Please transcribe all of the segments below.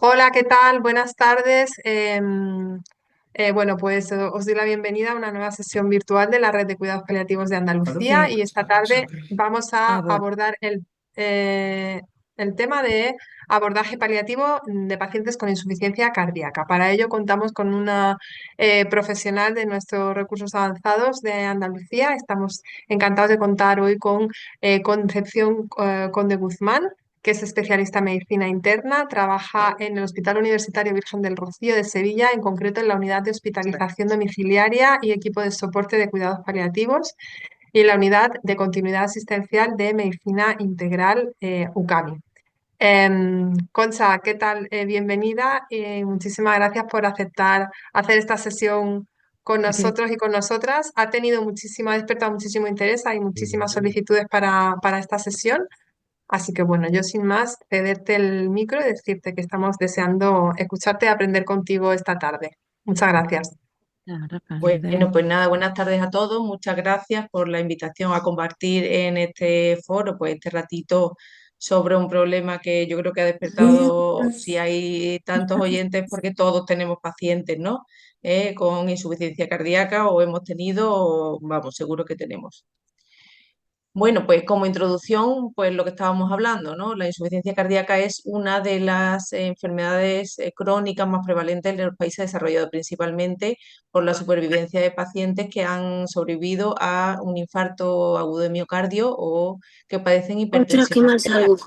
Hola, ¿qué tal? Buenas tardes. Bueno, pues os doy la bienvenida a una nueva sesión virtual de la Red de Cuidados Paliativos de Andalucía y esta tarde vamos a Abor- abordar el tema de abordaje paliativo de pacientes con insuficiencia cardíaca. Para ello contamos con una profesional de nuestros recursos avanzados de Andalucía. Estamos encantados de contar hoy con Concepción Conde Guzmán, que es especialista en medicina interna, trabaja en el Hospital Universitario Virgen del Rocío de Sevilla, en concreto en la unidad de hospitalización domiciliaria y equipo de soporte de cuidados paliativos y en la unidad de continuidad asistencial de medicina integral UCAMI. Concha, ¿qué tal? Bienvenida y muchísimas gracias por aceptar hacer esta sesión con nosotros y con nosotras. Ha despertado muchísimo interés, hay muchísimas solicitudes para esta sesión. Así que bueno, yo sin más, cederte el micro y decirte que estamos deseando escucharte y aprender contigo esta tarde. Muchas gracias. Bueno, pues nada, buenas tardes a todos. Muchas gracias por la invitación a compartir en este foro, pues este ratito sobre un problema que yo creo que ha despertado, si hay tantos oyentes, porque todos tenemos pacientes, ¿no? Con insuficiencia cardíaca o hemos tenido, o vamos, seguro que tenemos. Bueno, pues como introducción, pues lo que estábamos hablando, ¿no? La insuficiencia cardíaca es una de las enfermedades crónicas más prevalentes en los países desarrollados, principalmente por la supervivencia de pacientes que han sobrevivido a un infarto agudo de miocardio o que padecen Ostras, hipertensión qué mal arterial. salgo. Sí.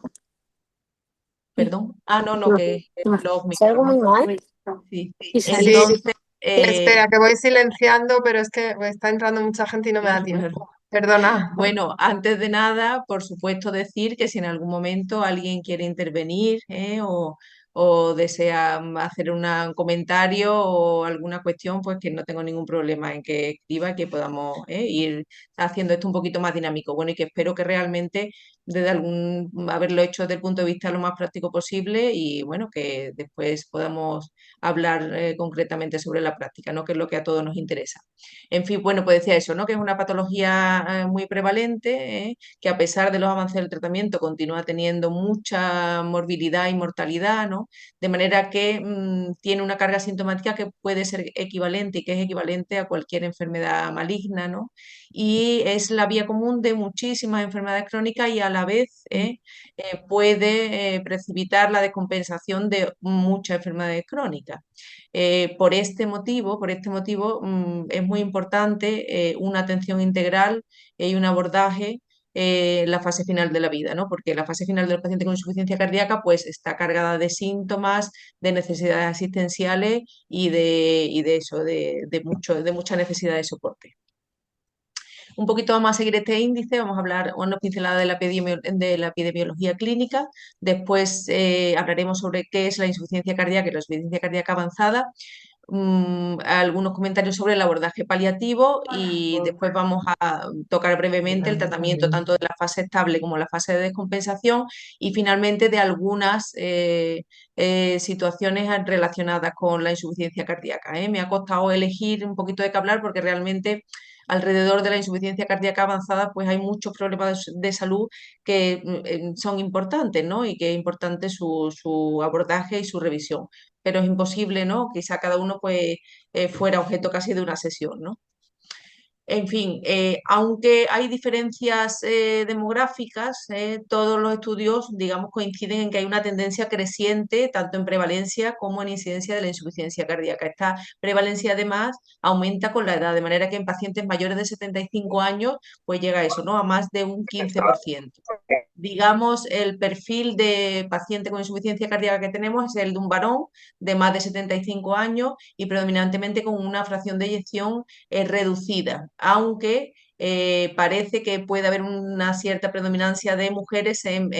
Perdón. Ah, no, no, No, que no. los micros, Salgo ¿no? muy mal Sí. y Sí, salí. Entonces, espera, que voy silenciando, pero es que está entrando mucha gente y no me da claro, tiempo. claro. Perdona. Bueno, antes de nada, por supuesto, decir que si en algún momento alguien quiere intervenir, o desea hacer un comentario o alguna cuestión, pues que no tengo ningún problema en que escriba y que podamos ir haciendo esto un poquito más dinámico. Bueno, y que espero que realmente haberlo hecho desde el punto de vista lo más práctico posible y bueno, que después podamos hablar concretamente sobre la práctica, ¿no? Que es lo que a todos nos interesa. En fin, bueno, pues decía eso, ¿no? Que es una patología muy prevalente, que a pesar de los avances del tratamiento continúa teniendo mucha morbilidad y mortalidad, ¿no? De manera que tiene una carga sintomática que puede ser equivalente y que es equivalente a cualquier enfermedad maligna, ¿no? Y es la vía común de muchísimas enfermedades crónicas y a la vez puede precipitar la descompensación de muchas enfermedades crónicas. Por este motivo es muy importante una atención integral y un abordaje en la fase final de la vida, ¿no? Porque la fase final del paciente con insuficiencia cardíaca pues está cargada de síntomas, de necesidades asistenciales y de eso, de mucha necesidad de soporte. Un poquito más a seguir este índice, vamos a hablar una pincelada de la epidemiología clínica, después hablaremos sobre qué es la insuficiencia cardíaca y la insuficiencia cardíaca avanzada, algunos comentarios sobre el abordaje paliativo y después vamos a tocar brevemente el tratamiento tanto de la fase estable como la fase de descompensación y finalmente de algunas situaciones relacionadas con la insuficiencia cardíaca. Me ha costado elegir un poquito de qué hablar porque realmente alrededor de la insuficiencia cardíaca avanzada pues hay muchos problemas de salud que son importantes, ¿no? Y que es importante su abordaje y su revisión, pero es imposible, ¿no? Quizá cada uno pues fuera objeto casi de una sesión, ¿no? En fin, aunque hay diferencias demográficas, todos los estudios, digamos, coinciden en que hay una tendencia creciente tanto en prevalencia como en incidencia de la insuficiencia cardíaca. Esta prevalencia además aumenta con la edad, de manera que en pacientes mayores de 75 años pues llega a eso, ¿no? A más de un 15%. Digamos, el perfil de paciente con insuficiencia cardíaca que tenemos es el de un varón de más de 75 años y predominantemente con una fracción de eyección reducida, aunque parece que puede haber una cierta predominancia de mujeres en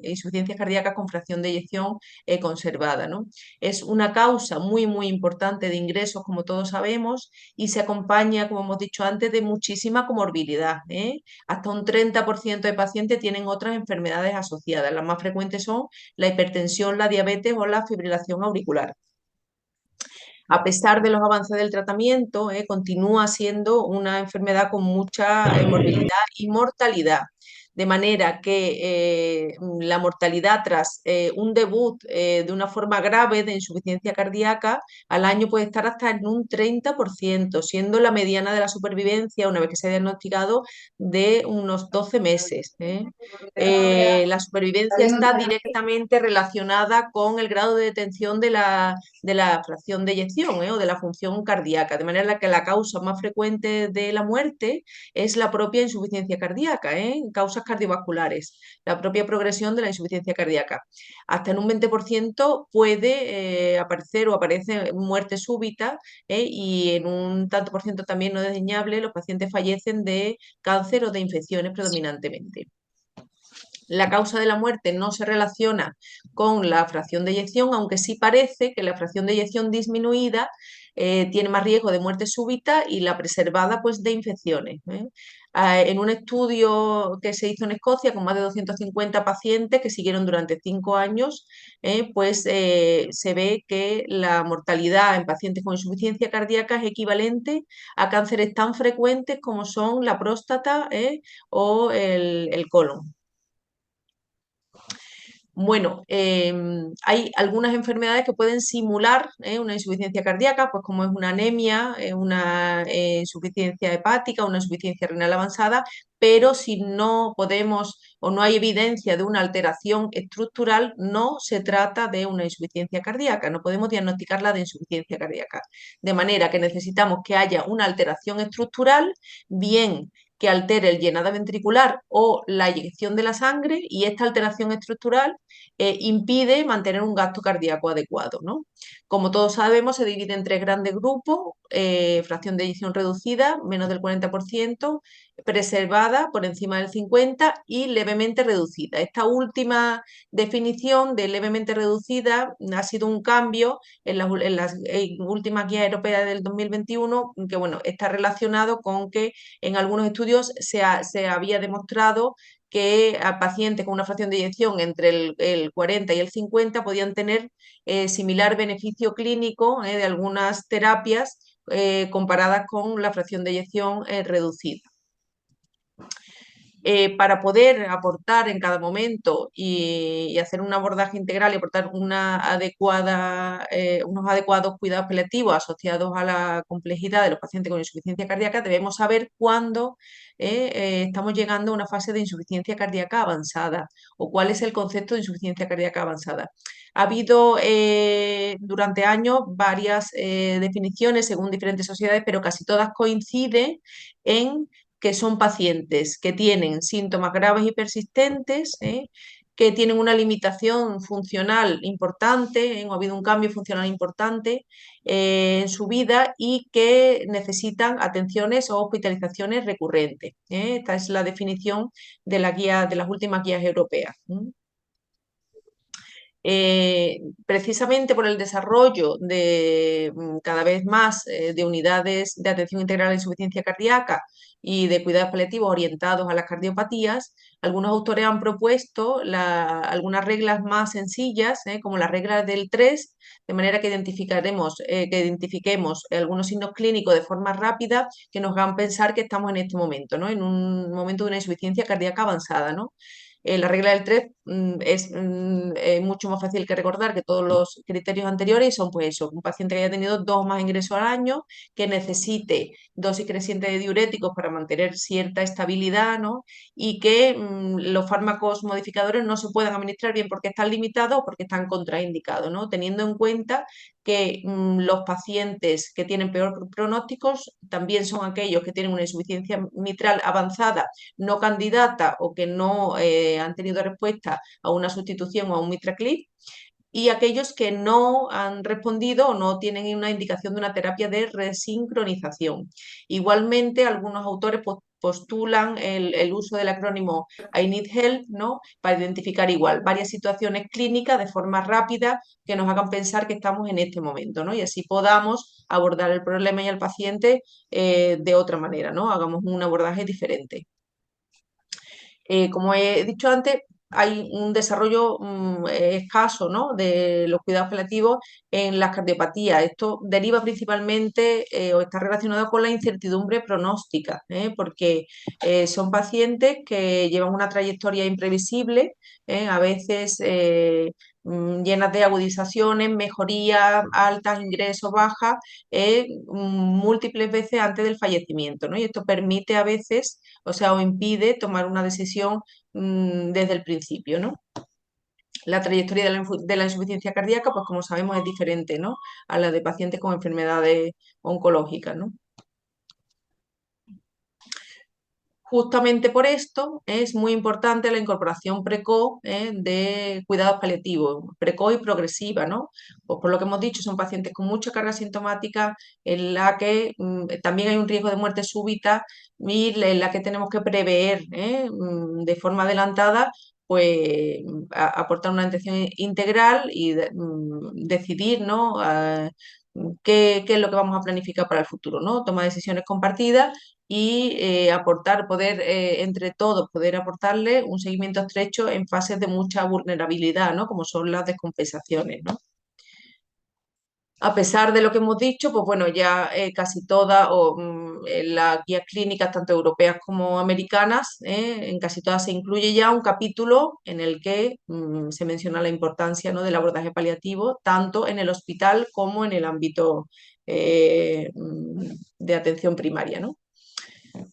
insuficiencias cardíacas con fracción de eyección conservada, ¿no? Es una causa muy, muy importante de ingresos, como todos sabemos, y se acompaña, como hemos dicho antes, de muchísima comorbilidad. Hasta un 30% de pacientes tienen otras enfermedades asociadas. Las más frecuentes son la hipertensión, la diabetes o la fibrilación auricular. A pesar de los avances del tratamiento, continúa siendo una enfermedad con mucha morbilidad y mortalidad. de manera que la mortalidad tras un debut de una forma grave de insuficiencia cardíaca al año puede estar hasta en un 30%, siendo la mediana de la supervivencia, una vez que se ha diagnosticado, de unos 12 meses. La supervivencia está directamente relacionada con el grado de detención de la fracción de eyección o de la función cardíaca, de manera que la causa más frecuente de la muerte es la propia insuficiencia cardíaca, causas cardiovasculares, la propia progresión de la insuficiencia cardíaca. Hasta en un 20% puede aparecer o aparece muerte súbita, y en un tanto por ciento también no desdeñable los pacientes fallecen de cáncer o de infecciones predominantemente. La causa de la muerte no se relaciona con la fracción de eyección, aunque sí parece que la fracción de eyección disminuida tiene más riesgo de muerte súbita y la preservada pues de infecciones. En un estudio que se hizo en Escocia con más de 250 pacientes que siguieron durante 5 años, se ve que la mortalidad en pacientes con insuficiencia cardíaca es equivalente a cánceres tan frecuentes como son la próstata o el colon. Bueno, hay algunas enfermedades que pueden simular una insuficiencia cardíaca, pues como es una anemia, una insuficiencia hepática, una insuficiencia renal avanzada, pero si no podemos o no hay evidencia de una alteración estructural, no se trata de una insuficiencia cardíaca, no podemos diagnosticarla de insuficiencia cardíaca. De manera que necesitamos que haya una alteración estructural, bien que altere el llenado ventricular o la eyección de la sangre, y esta alteración estructural impide mantener un gasto cardíaco adecuado, ¿no? Como todos sabemos, se divide en 3 grandes grupos: fracción de eyección reducida, menos del 40%, preservada, por encima del 50%, y levemente reducida. Esta última definición de levemente reducida ha sido un cambio en las últimas guías europeas del 2021, que bueno, está relacionado con que en algunos estudios se había demostrado que a pacientes con una fracción de eyección entre el 40 y el 50 podían tener similar beneficio clínico de algunas terapias comparadas con la fracción de eyección reducida. Para poder aportar en cada momento y hacer un abordaje integral y aportar unos adecuados cuidados paliativos asociados a la complejidad de los pacientes con insuficiencia cardíaca, debemos saber cuándo estamos llegando a una fase de insuficiencia cardíaca avanzada o cuál es el concepto de insuficiencia cardíaca avanzada. Ha habido durante años varias definiciones según diferentes sociedades, pero casi todas coinciden en que son pacientes que tienen síntomas graves y persistentes, que tienen una limitación funcional importante, o ha habido un cambio funcional importante en su vida y que necesitan atenciones o hospitalizaciones recurrentes. Esta es la definición de de las últimas guías europeas. Precisamente por el desarrollo de cada vez más de unidades de atención integral a la insuficiencia cardíaca y de cuidados paliativos orientados a las cardiopatías, algunos autores han propuesto algunas reglas más sencillas, como la regla del 3, de manera que identifiquemos algunos signos clínicos de forma rápida que nos hagan pensar que estamos en este momento, ¿no? En un momento de una insuficiencia cardíaca avanzada, ¿no? La regla del 3 es mucho más fácil que recordar que todos los criterios anteriores, y son pues eso: un paciente que haya tenido 2 o más ingresos al año, que necesite dosis creciente de diuréticos para mantener cierta estabilidad, ¿no? Y que los fármacos modificadores no se puedan administrar bien porque están limitados o porque están contraindicados, ¿no? Teniendo en cuenta que los pacientes que tienen peor pronósticos también son aquellos que tienen una insuficiencia mitral avanzada no candidata o que no han tenido respuesta a una sustitución o a un MitraClip, y aquellos que no han respondido o no tienen una indicación de una terapia de resincronización. Igualmente, algunos autores postulan el uso del acrónimo I need help, ¿no? Para identificar igual varias situaciones clínicas de forma rápida que nos hagan pensar que estamos en este momento, ¿no? Y así podamos abordar el problema y al paciente de otra manera, ¿no? Hagamos un abordaje diferente. Como he dicho antes, hay un desarrollo escaso, ¿no?, de los cuidados paliativos en las cardiopatías. Esto deriva principalmente o está relacionado con la incertidumbre pronóstica, porque son pacientes que llevan una trayectoria imprevisible, a veces llenas de agudizaciones, mejorías, altas, ingresos, bajas, múltiples veces antes del fallecimiento, ¿no? Y esto permite a veces, o sea, o impide tomar una decisión desde el principio, ¿no? La trayectoria de la insuficiencia cardíaca, pues como sabemos, es diferente, ¿no?, a la de pacientes con enfermedades oncológicas, ¿no? Justamente por esto es muy importante la incorporación precoz de cuidados paliativos, precoz y progresiva, ¿no? Pues por lo que hemos dicho, son pacientes con mucha carga sintomática en la que también hay un riesgo de muerte súbita y en la que tenemos que prever de forma adelantada, pues aportar una atención integral y decidir, ¿no?, qué es lo que vamos a planificar para el futuro, ¿no? Toma decisiones compartidas y aportar, poder entre todos, poder aportarle un seguimiento estrecho en fases de mucha vulnerabilidad, ¿no?, como son las descompensaciones, ¿no? A pesar de lo que hemos dicho, pues bueno, ya casi todas en las guías clínicas, tanto europeas como americanas, en casi todas se incluye ya un capítulo en el que se menciona la importancia, ¿no?, del abordaje paliativo, tanto en el hospital como en el ámbito de atención primaria, ¿no?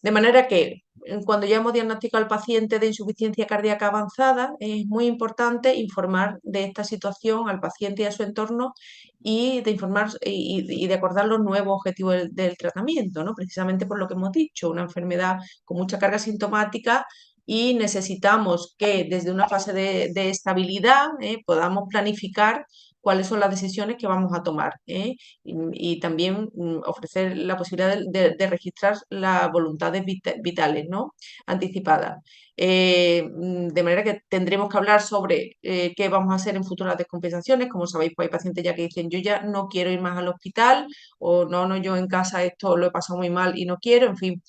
De manera que cuando ya hemos diagnosticado al paciente de insuficiencia cardíaca avanzada, es muy importante informar de esta situación al paciente y a su entorno y de informar y de acordar los nuevos objetivos del tratamiento, ¿no? Precisamente por lo que hemos dicho, una enfermedad con mucha carga sintomática y necesitamos que desde una fase de estabilidad podamos planificar cuáles son las decisiones que vamos a tomar, y también ofrecer la posibilidad de registrar las voluntades vitales, ¿no?, anticipadas. De manera que tendremos que hablar sobre qué vamos a hacer en futuras descompensaciones. Como sabéis, pues hay pacientes ya que dicen, yo ya no quiero ir más al hospital, o no, no, yo en casa esto lo he pasado muy mal y no quiero, en fin.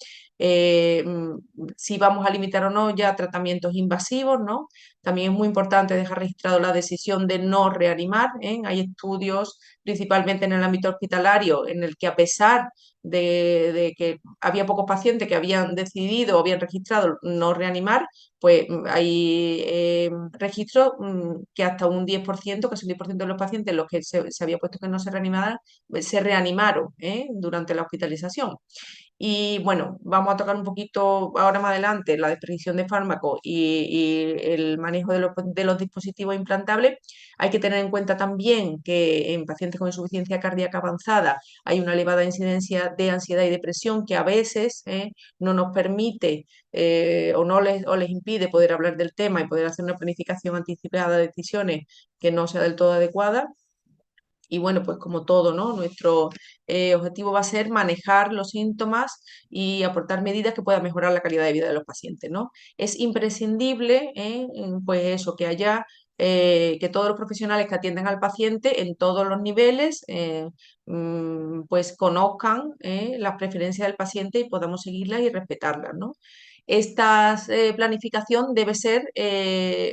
Si vamos a limitar o no ya tratamientos invasivos, ¿no? También es muy importante dejar registrado la decisión de no reanimar, ¿eh? Hay estudios, principalmente en el ámbito hospitalario, en el que a pesar de que había pocos pacientes que habían decidido o habían registrado no reanimar, pues hay registros que hasta un 10%, casi un 10% de los pacientes los que se había puesto que no se reanimaran, se reanimaron durante la hospitalización. Y bueno, vamos a tocar un poquito ahora más adelante la desprescripción de fármacos y el manejo de los dispositivos implantables. Hay que tener en cuenta también que en pacientes con insuficiencia cardíaca avanzada hay una elevada incidencia de ansiedad y depresión que a veces no nos permite o les impide poder hablar del tema y poder hacer una planificación anticipada de decisiones que no sea del todo adecuada. Y bueno, pues como todo, ¿no? Nuestro objetivo va a ser manejar los síntomas y aportar medidas que puedan mejorar la calidad de vida de los pacientes, ¿no? Es imprescindible, pues eso, que haya, que todos los profesionales que atienden al paciente en todos los niveles, pues conozcan las preferencias del paciente y podamos seguirlas y respetarlas, ¿no? Esta planificación debe ser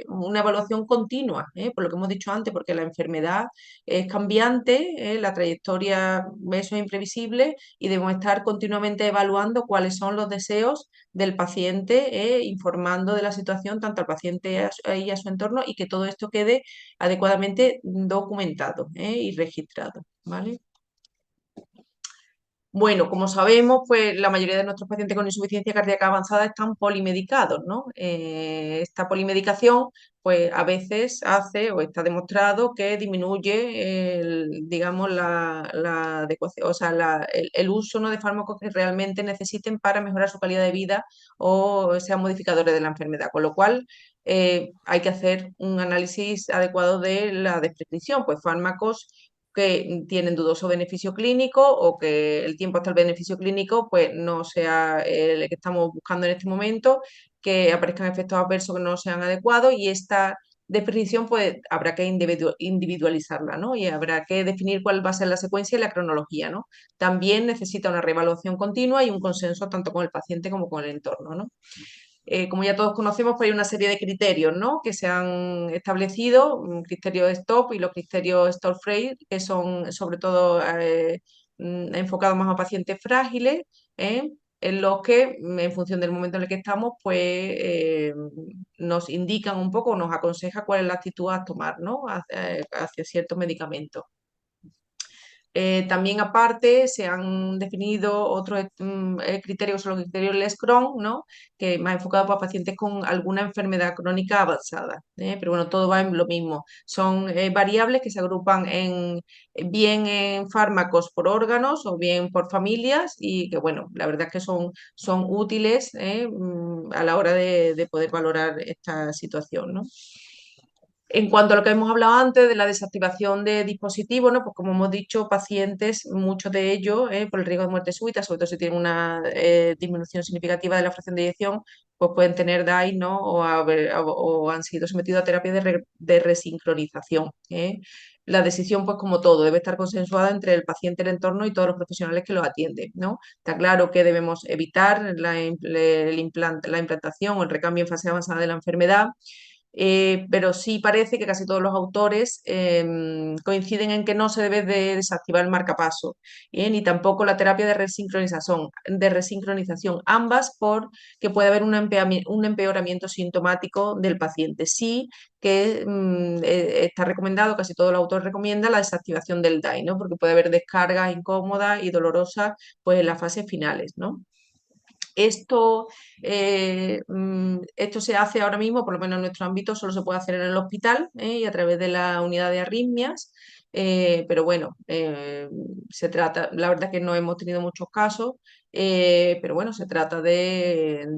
una evaluación continua, por lo que hemos dicho antes, porque la enfermedad es cambiante, la trayectoria, eso es imprevisible y debemos estar continuamente evaluando cuáles son los deseos del paciente, informando de la situación tanto al paciente y a su entorno y que todo esto quede adecuadamente documentado, y registrado, ¿vale? Bueno, como sabemos, pues la mayoría de nuestros pacientes con insuficiencia cardíaca avanzada están polimedicados, ¿no? Esta polimedicación, pues a veces hace o está demostrado que disminuye, digamos, la adecuación, o sea, el uso, ¿no?, de fármacos que realmente necesiten para mejorar su calidad de vida o sean modificadores de la enfermedad, con lo cual hay que hacer un análisis adecuado de la desprescripción, pues fármacos que tienen dudoso beneficio clínico o que el tiempo hasta el beneficio clínico pues no sea el que estamos buscando en este momento, que aparezcan efectos adversos que no sean adecuados y esta desprescripción pues habrá que individualizarla, ¿no? Y habrá que definir cuál va a ser la secuencia y la cronología, ¿no? También necesita una reevaluación continua y un consenso tanto con el paciente como con el entorno, ¿no? como ya todos conocemos, pues hay una serie de criterios, ¿no? Que se han establecido, criterios STOP y los criterios Stolz-Frey, que son sobre todo enfocados más a pacientes frágiles, ¿eh? En los que, en función del momento en el que estamos, pues nos indican un poco, nos aconseja cuál es la actitud a tomar, ¿no? Hacia ciertos medicamentos. También aparte se han definido otros criterios, son los criterios LES-Crohn, ¿no? Que más enfocado para pacientes con alguna enfermedad crónica avanzada, ¿eh? Pero bueno, todo va en lo mismo. Son variables que se agrupan bien en fármacos por órganos o bien por familias y que bueno, la verdad es que son útiles a la hora de poder valorar esta situación, ¿no? En cuanto a lo que hemos hablado antes de la desactivación de dispositivos, ¿no? Pues como hemos dicho, pacientes, muchos de ellos, por el riesgo de muerte súbita, sobre todo si tienen una disminución significativa de la fracción de eyección, pues pueden tener DAI, ¿no? O han sido sometidos a terapia de resincronización, ¿eh? La decisión, pues como todo, debe estar consensuada entre el paciente, el entorno y todos los profesionales que lo atienden, ¿no? Está claro que debemos evitar la implantación o el recambio en fase avanzada de la enfermedad, pero sí parece que casi todos los autores coinciden en que no se debe de desactivar el marcapaso, ni tampoco la terapia de resincronización, ambas porque puede haber un empeoramiento sintomático del paciente. Sí que está recomendado, casi todos los autores recomiendan la desactivación del DAI, ¿no? Porque puede haber descargas incómodas y dolorosas pues, en las fases finales, ¿no? Esto se hace ahora mismo, por lo menos en nuestro ámbito, solo se puede hacer en el hospital y a través de la unidad de arritmias, pero bueno, la verdad que no hemos tenido muchos casos, pero bueno, se trata en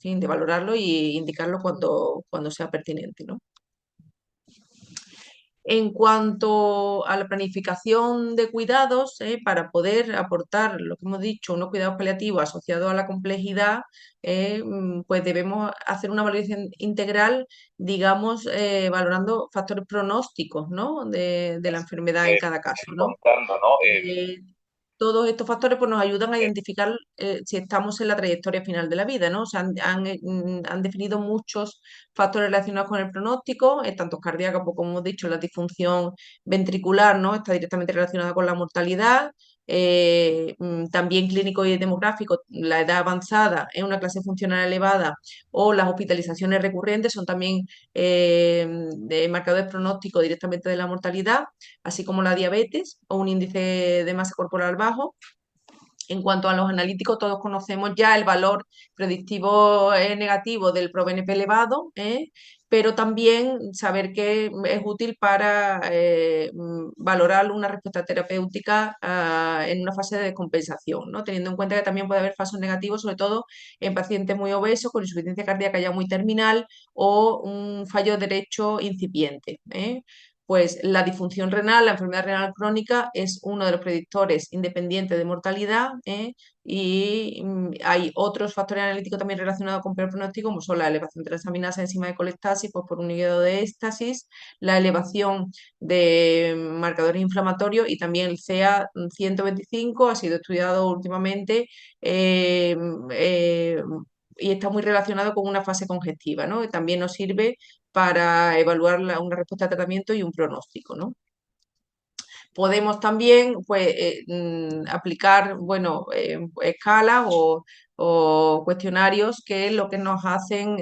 fin, de valorarlo y indicarlo cuando sea pertinente, ¿no? En cuanto a la planificación de cuidados, para poder aportar lo que hemos dicho, unos cuidados paliativos asociados a la complejidad, pues debemos hacer una valoración integral, digamos, valorando factores pronósticos, ¿no? de la enfermedad en cada caso, ¿no? Contando, ¿no? Eh, Todos estos factores pues, nos ayudan a identificar si estamos en la trayectoria final de la vida, ¿no? O sea, han definido muchos factores relacionados con el pronóstico, tanto cardíaco pues, como hemos dicho, la disfunción ventricular, ¿no? Está directamente relacionada con la mortalidad. También clínico y demográfico, la edad avanzada en una clase funcional elevada o las hospitalizaciones recurrentes son también de marcadores pronósticos directamente de la mortalidad, así como la diabetes o un índice de masa corporal bajo. En cuanto a los analíticos, todos conocemos ya el valor predictivo negativo del ProBNP elevado, pero también saber que es útil para valorar una respuesta terapéutica en una fase de descompensación, ¿no? Teniendo en cuenta que también puede haber falsos negativos, sobre todo en pacientes muy obesos, con insuficiencia cardíaca ya muy terminal o un fallo derecho incipiente. Pues la disfunción renal, la enfermedad renal crónica, es uno de los predictores independientes de mortalidad, y hay otros factores analíticos también relacionados con peor pronóstico, como son la elevación de transaminasa enzima de colestasis pues, por un hígado de éstasis, la elevación de marcadores inflamatorios y también el CA 125 ha sido estudiado últimamente. eh, eh, y está muy relacionado con una fase congestiva, ¿no? Que también nos sirve para evaluar una respuesta de tratamiento y un pronóstico, ¿no? Podemos también pues, aplicar bueno, escalas o cuestionarios que lo que nos hacen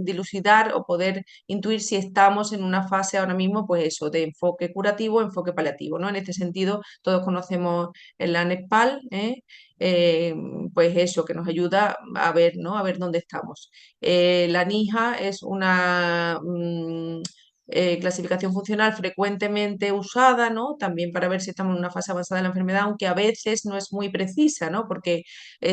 dilucidar o poder intuir si estamos en una fase ahora mismo, pues eso, de enfoque curativo o enfoque paliativo, ¿no? En este sentido, todos conocemos el ANEPAL, eh, pues eso, que nos ayuda a ver, ¿no? A ver dónde estamos. La NIJA es una clasificación funcional frecuentemente usada, ¿no? También para ver si estamos en una fase avanzada de la enfermedad, aunque a veces no es muy precisa, ¿no? Porque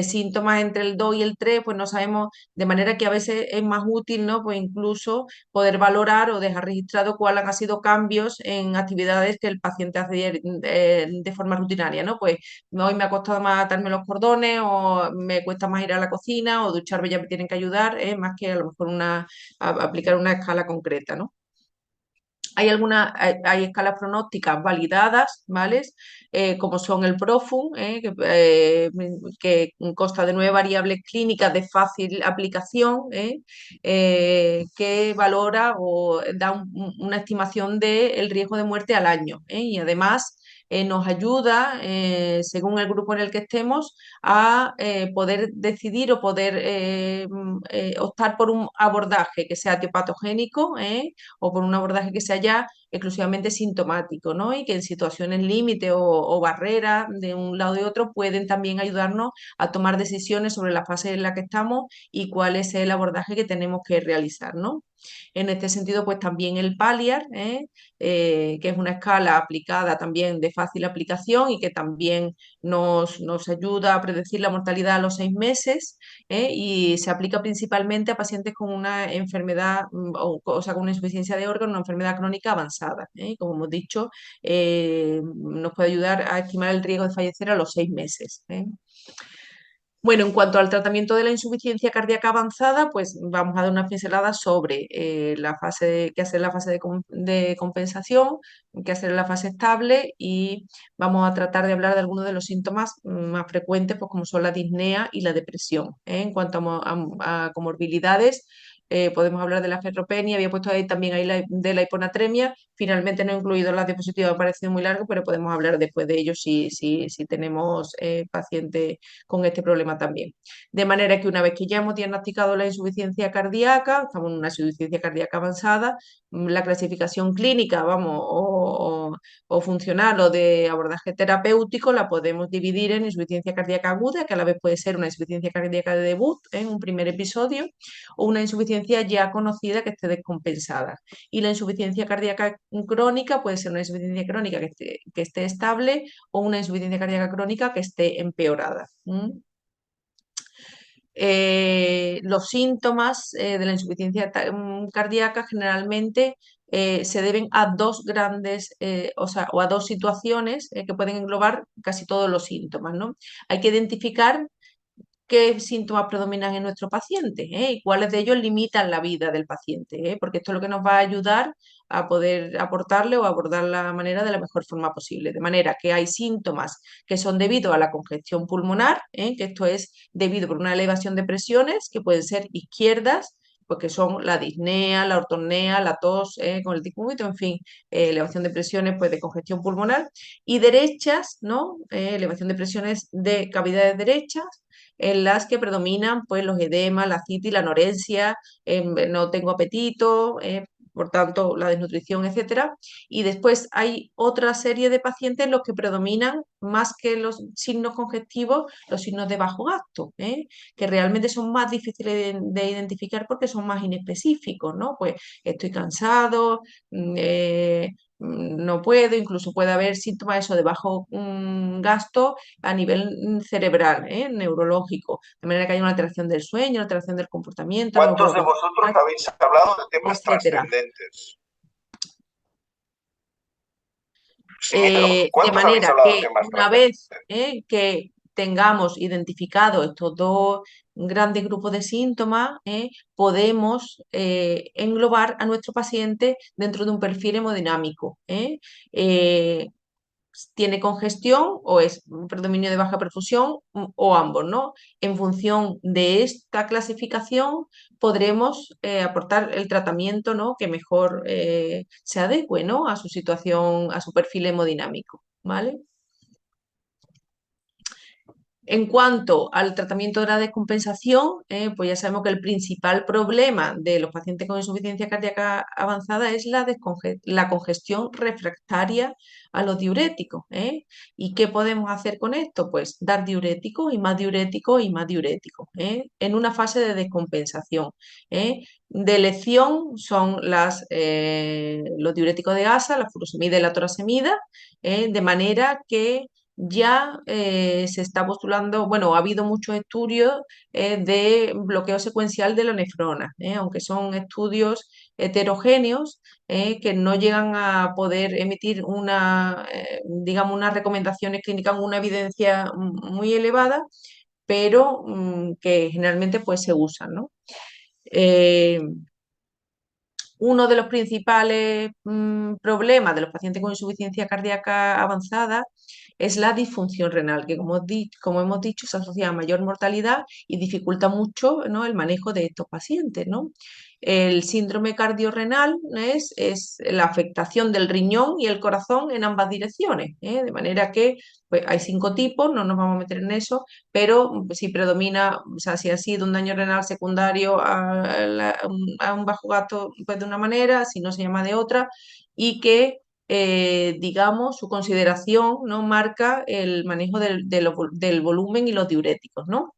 síntomas entre el 2 y el 3, pues no sabemos, de manera que a veces es más útil, ¿no? Pues incluso poder valorar o dejar registrado cuáles han sido cambios en actividades que el paciente hace de forma rutinaria, ¿no? Pues hoy me ha costado más atarme los cordones o me cuesta más ir a la cocina o ducharme ya me tienen que ayudar, más que a lo mejor aplicar una escala concreta, ¿no? hay escalas pronósticas validadas, ¿vale? Como son el PROFUN, que consta de 9 variables clínicas de fácil aplicación, que valora o da una estimación del riesgo de muerte al año, y además nos ayuda, según el grupo en el que estemos, a poder decidir o poder optar por un abordaje que sea etiopatogénico, o por un abordaje que sea ya exclusivamente sintomático, ¿no? Y que en situaciones límite o barreras de un lado y otro pueden también ayudarnos a tomar decisiones sobre la fase en la que estamos y cuál es el abordaje que tenemos que realizar, ¿no? En este sentido, pues también el PALIAR, que es una escala aplicada también de fácil aplicación y que también nos ayuda a predecir la mortalidad a los 6 meses, y se aplica principalmente a pacientes con una enfermedad, o sea, con una insuficiencia de órganos, una enfermedad crónica avanzada. Como hemos dicho, nos puede ayudar a estimar el riesgo de fallecer a los 6 meses. Bueno, en cuanto al tratamiento de la insuficiencia cardíaca avanzada, pues vamos a dar una pincelada sobre la fase, qué hacer en la fase de compensación, qué hacer en la fase estable, y vamos a tratar de hablar de algunos de los síntomas más frecuentes, pues como son la disnea y la depresión. En cuanto a comorbilidades, podemos hablar de la ferropenia, había puesto ahí también de la hiponatremia. Finalmente no he incluido las diapositivas, me ha parecido muy largo, pero podemos hablar después de ello si tenemos pacientes con este problema también. De manera que una vez que ya hemos diagnosticado la insuficiencia cardíaca, estamos en una insuficiencia cardíaca avanzada, la clasificación clínica, vamos, o funcional o de abordaje terapéutico la podemos dividir en insuficiencia cardíaca aguda, que a la vez puede ser una insuficiencia cardíaca de debut en un primer episodio, o una insuficiencia ya conocida que esté descompensada. Y la insuficiencia cardíaca crónica puede ser una insuficiencia crónica que esté estable o una insuficiencia cardíaca crónica que esté empeorada. Los síntomas de la insuficiencia cardíaca generalmente se deben a dos grandes, o sea, o a dos situaciones que pueden englobar casi todos los síntomas, ¿no? Hay que identificar qué síntomas predominan en nuestro paciente, y cuáles de ellos limitan la vida del paciente, porque esto es lo que nos va a ayudar a poder aportarle o abordar la manera de la mejor forma posible. De manera que hay síntomas que son debido a la congestión pulmonar, que esto es debido por una elevación de presiones que pueden ser izquierdas, porque son la disnea, la ortopnea, la tos con el decúbito, en fin, elevación de presiones pues, de congestión pulmonar, y derechas, ¿no? Elevación de presiones de cavidades derechas, en las que predominan pues, los edemas, la citis, la anorexia, no tengo apetito, por tanto, la desnutrición, etcétera. Y después hay otra serie de pacientes en los que predominan más que los signos congestivos, los signos de bajo gasto, que realmente son más difíciles de identificar porque son más inespecíficos, ¿no? Pues estoy cansado, no puedo, incluso puede haber síntomas eso, de bajo gasto a nivel cerebral, neurológico, de manera que hay una alteración del sueño, una alteración del comportamiento, ¿Cuántos de vosotros habéis hablado de temas etcétera. trascendentes? Sí, De manera que una vez que tengamos identificado estos dos grandes grupos de síntomas, podemos englobar a nuestro paciente dentro de un perfil hemodinámico. Tiene congestión o es un predominio de baja perfusión o ambos, ¿no? En función de esta clasificación podremos aportar el tratamiento, ¿no? Que mejor se adecue, ¿no? A su situación, a su perfil hemodinámico, ¿vale? En cuanto al tratamiento de la descompensación, pues ya sabemos que el principal problema de los pacientes con insuficiencia cardíaca avanzada es la congestión refractaria a los diuréticos. ¿Y qué podemos hacer con esto? Pues dar diuréticos y más diuréticos y más diuréticos, en una fase de descompensación. De elección son los diuréticos de asa, la furosemida y la torasemida, de manera que ya se está postulando, bueno, ha habido muchos estudios de bloqueo secuencial de la nefrona, aunque son estudios heterogéneos que no llegan a poder emitir digamos, unas recomendaciones clínicas, una evidencia muy elevada, pero que generalmente pues se usan, ¿no? Uno de los principales problemas de los pacientes con insuficiencia cardíaca avanzada es la disfunción renal, que como hemos dicho se asocia a mayor mortalidad y dificulta mucho, ¿no?, el manejo de estos pacientes, ¿no? El síndrome cardiorrenal es la afectación del riñón y el corazón en ambas direcciones, ¿eh? De manera que pues, hay 5 tipos, no nos vamos a meter en eso, pero si predomina, o sea, si ha sido un daño renal secundario a un bajo gasto, pues de una manera, si no se llama de otra, y que digamos, su consideración, ¿no?, marca el manejo del volumen y los diuréticos, ¿no?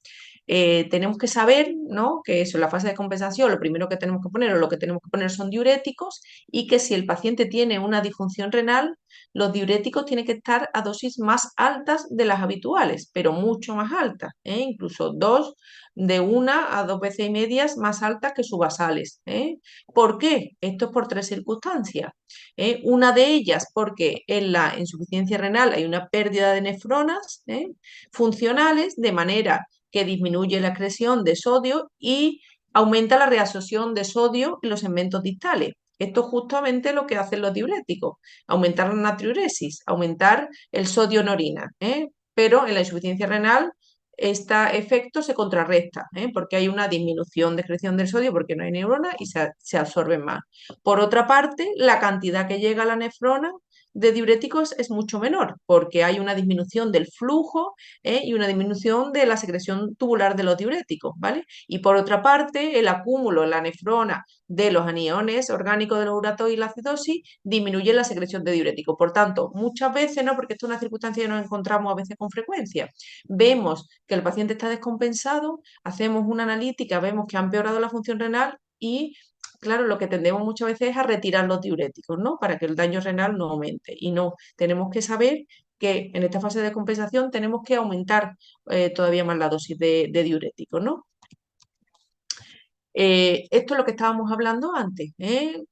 Tenemos que saber, ¿no?, que eso, en la fase de compensación, lo primero que tenemos que poner o lo que tenemos que poner son diuréticos, y que si el paciente tiene una disfunción renal, los diuréticos tienen que estar a dosis más altas de las habituales, pero mucho más altas, ¿eh? Incluso de 1 a 2 veces y media más altas que sus basales, ¿eh? ¿Por qué? Esto es por 3 circunstancias. Una de ellas porque en la insuficiencia renal hay una pérdida de nefronas funcionales, de manera que disminuye la excreción de sodio y aumenta la reabsorción de sodio en los segmentos distales. Esto es justamente lo que hacen los diuréticos, aumentar la natriuresis, aumentar el sodio en orina, pero en la insuficiencia renal este efecto se contrarresta, porque hay una disminución de excreción del sodio porque no hay neuronas y se absorben más. Por otra parte, la cantidad que llega a la nefrona de diuréticos es mucho menor, porque hay una disminución del flujo y una disminución de la secreción tubular de los diuréticos, ¿vale? Y por otra parte, el acúmulo en la nefrona de los aniones orgánicos de los uratos y la acidosis disminuye la secreción de diuréticos. Por tanto, muchas veces, ¿no?, porque esto es una circunstancia que nos encontramos a veces con frecuencia, vemos que el paciente está descompensado, hacemos una analítica, vemos que ha empeorado la función renal y claro, lo que tendemos muchas veces es a retirar los diuréticos, ¿no?, para que el daño renal no aumente. Y no, tenemos que saber que en esta fase de compensación tenemos que aumentar todavía más la dosis de diuréticos, ¿no? Esto es lo que estábamos hablando antes, ¿eh?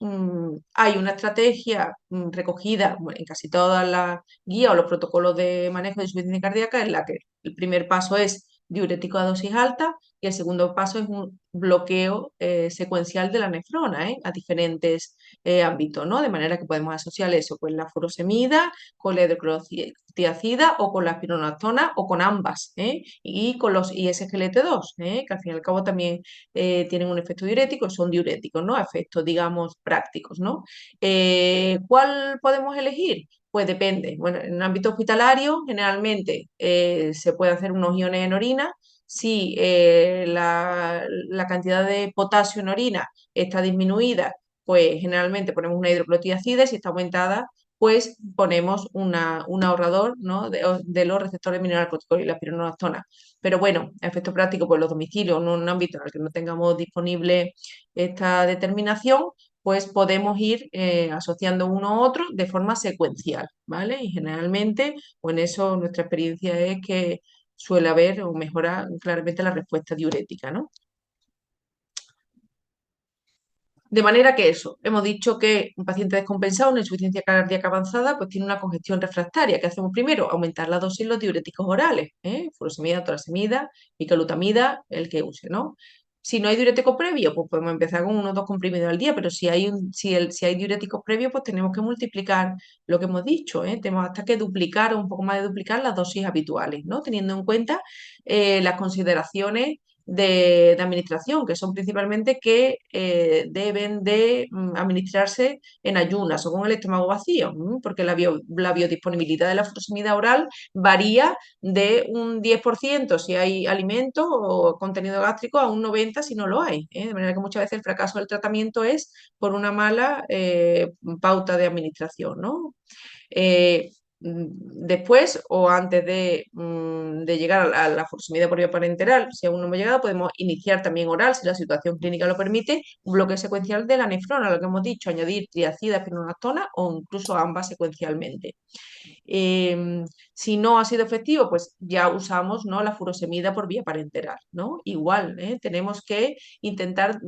Hay una estrategia recogida en casi todas las guías o los protocolos de manejo de insuficiencia cardíaca, en la que el primer paso es diurético a dosis alta y el segundo paso es un bloqueo secuencial de la nefrona a diferentes ámbitos, ¿no? De manera que podemos asociar eso con la furosemida, con la hidroclorotiazida o con la espironolactona o con ambas, y con los ISGLT2, que al fin y al cabo también tienen un efecto diurético, son diuréticos, ¿no? Efectos, digamos, prácticos, ¿no? ¿Cuál podemos elegir? Pues depende. Bueno, en el ámbito hospitalario, generalmente se puede hacer unos iones en orina. Si la cantidad de potasio en orina está disminuida, pues generalmente ponemos una hidroclorotiazida, y si está aumentada, pues ponemos un ahorrador, ¿no?, de los receptores mineralocorticoides y la espironolactona. Pero bueno, a efecto práctico, pues los domicilios, en un ámbito en el que no tengamos disponible esta determinación, pues podemos ir asociando uno a otro de forma secuencial, ¿vale? Y generalmente, o en eso nuestra experiencia es que suele haber o mejora claramente la respuesta diurética, ¿no? De manera que eso, hemos dicho que un paciente descompensado, una insuficiencia cardíaca avanzada, pues tiene una congestión refractaria. ¿Qué hacemos primero? Aumentar la dosis de los diuréticos orales, furosemida, torasemida, bicalutamida, el que use, ¿no? Si no hay diurético previo, pues podemos empezar con 1 o 2 comprimidos al día, pero si hay diuréticos previos, pues tenemos que multiplicar lo que hemos dicho, tenemos hasta que duplicar o un poco más de duplicar las dosis habituales, ¿no? Teniendo en cuenta las consideraciones de administración, que son principalmente que deben de administrarse en ayunas o con el estómago vacío, porque la biodisponibilidad de la furosemida oral varía de un 10% si hay alimento o contenido gástrico a un 90% si no lo hay, de manera que muchas veces el fracaso del tratamiento es por una mala pauta de administración, ¿no? Después o antes de llegar a la furosemida por vía parenteral, si aún no hemos llegado, podemos iniciar también oral, si la situación clínica lo permite, un bloqueo secuencial de la nefrona, lo que hemos dicho, añadir triacida, espironolactona o incluso ambas secuencialmente. Si no ha sido efectivo, pues ya usamos, ¿no?, la furosemida por vía parenteral, ¿no? Igual, tenemos que intentar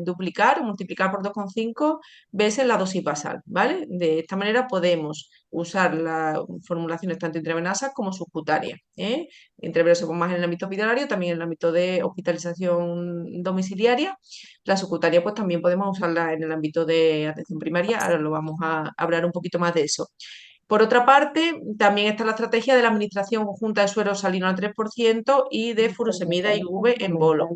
duplicar o multiplicar por 2,5 veces la dosis basal, ¿vale? De esta manera podemos usar las formulaciones tanto intravenosas como subcutáneas, intravenosa más en el ámbito hospitalario, también en el ámbito de hospitalización domiciliaria. La subcutánea pues también podemos usarla en el ámbito de atención primaria, ahora lo vamos a hablar un poquito más de eso. Por otra parte, también está la estrategia de la administración conjunta de suero salino al 3% y de furosemida IV en bolo.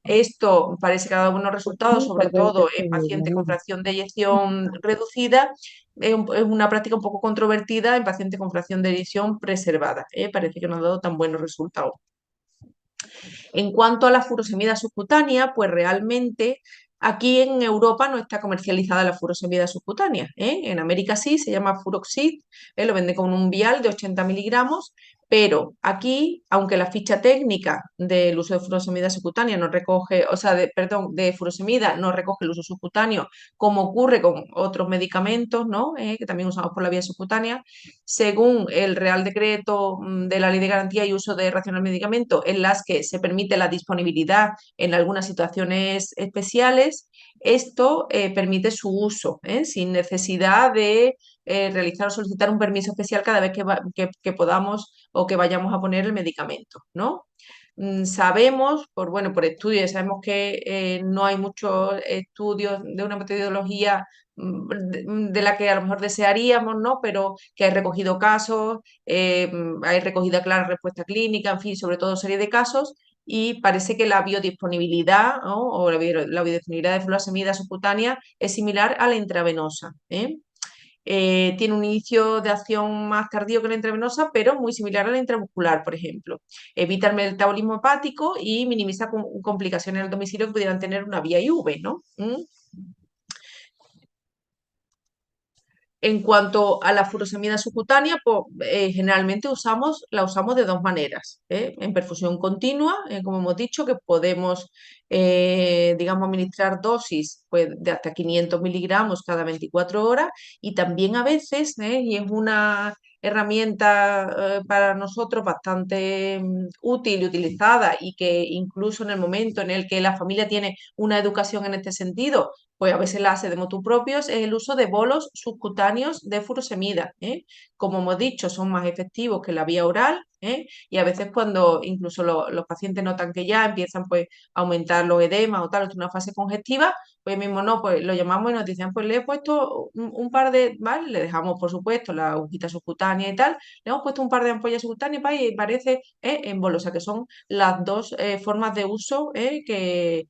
Esto parece que ha dado buenos resultados, sobre todo en pacientes con fracción de eyección reducida. Es una práctica un poco controvertida en pacientes con fracción de eyección preservada. Parece que no ha dado tan buenos resultados. En cuanto a la furosemida subcutánea, pues realmente aquí en Europa no está comercializada la furosemida subcutánea. En América sí, se llama Furoxid, lo venden con un vial de 80 miligramos, pero aquí, aunque la ficha técnica del uso de furosemida subcutánea no recoge, o sea, de furosemida no recoge el uso subcutáneo, como ocurre con otros medicamentos, ¿no?, que también usamos por la vía subcutánea, según el Real Decreto de la Ley de Garantía y Uso de Racional Medicamento, en las que se permite la disponibilidad en algunas situaciones especiales, esto permite su uso, sin necesidad de realizar o solicitar un permiso especial cada vez que podamos o que vayamos a poner el medicamento, ¿no? Sabemos, por estudios, sabemos que no hay muchos estudios de una metodología de la que a lo mejor desearíamos, ¿no?, pero que hay recogido casos, hay recogida clara respuesta clínica, en fin, sobre todo serie de casos, y parece que la biodisponibilidad, ¿no?, o la biodisponibilidad de furosemida subcutánea es similar a la intravenosa. Tiene un inicio de acción más tardío que la intravenosa, pero muy similar a la intramuscular, por ejemplo. Evita el metabolismo hepático y minimiza complicaciones en el domicilio que pudieran tener una vía IV, ¿no? En cuanto a la furosemida subcutánea, pues, generalmente la usamos de dos maneras. En perfusión continua, como hemos dicho, que podemos, digamos, administrar dosis pues, de hasta 500 miligramos cada 24 horas, y también a veces, y es una herramienta para nosotros bastante útil y utilizada, y que incluso en el momento en el que la familia tiene una educación en este sentido, pues a veces la hace de motu propios, es el uso de bolos subcutáneos de furosemida. Como hemos dicho, son más efectivos que la vía oral, y a veces cuando incluso los pacientes notan que ya empiezan pues, a aumentar los edemas o tal, es una fase congestiva, pues mismo no, pues lo llamamos y nos dicen, pues le he puesto un par de, ¿vale? Le dejamos, por supuesto, la agujita subcutánea y tal, le hemos puesto un par de ampollas subcutáneas y parece en bolos, o sea que son las dos formas de uso que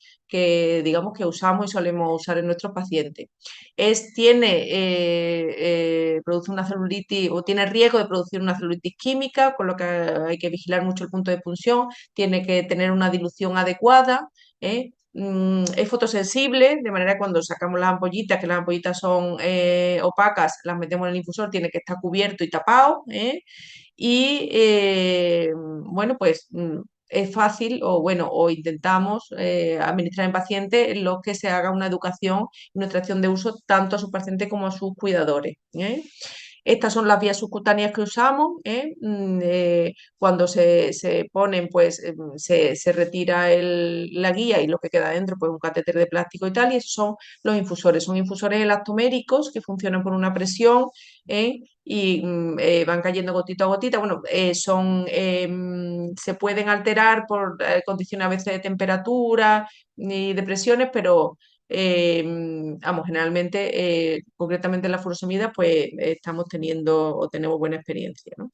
digamos que usamos y solemos usar en nuestros pacientes. Produce una celulitis o tiene riesgo de producir una celulitis química, con lo que hay que vigilar mucho el punto de punción, tiene que tener una dilución adecuada, es fotosensible, de manera que cuando sacamos las ampollitas, que las ampollitas son opacas, las metemos en el infusor, tiene que estar cubierto y tapado, y bueno, pues es fácil o intentamos administrar en pacientes en los que se haga una educación y una extracción de uso tanto a sus pacientes como a sus cuidadores. Estas son las vías subcutáneas que usamos. Cuando se ponen, pues se retira la guía y lo que queda dentro, pues un catéter de plástico y tal, y esos son los infusores. Son infusores elastoméricos que funcionan por una presión y van cayendo gotita a gotita. Bueno, se pueden alterar por condiciones a veces de temperatura y de presiones, pero vamos, generalmente, concretamente en la furosemida, pues estamos teniendo o tenemos buena experiencia, ¿no?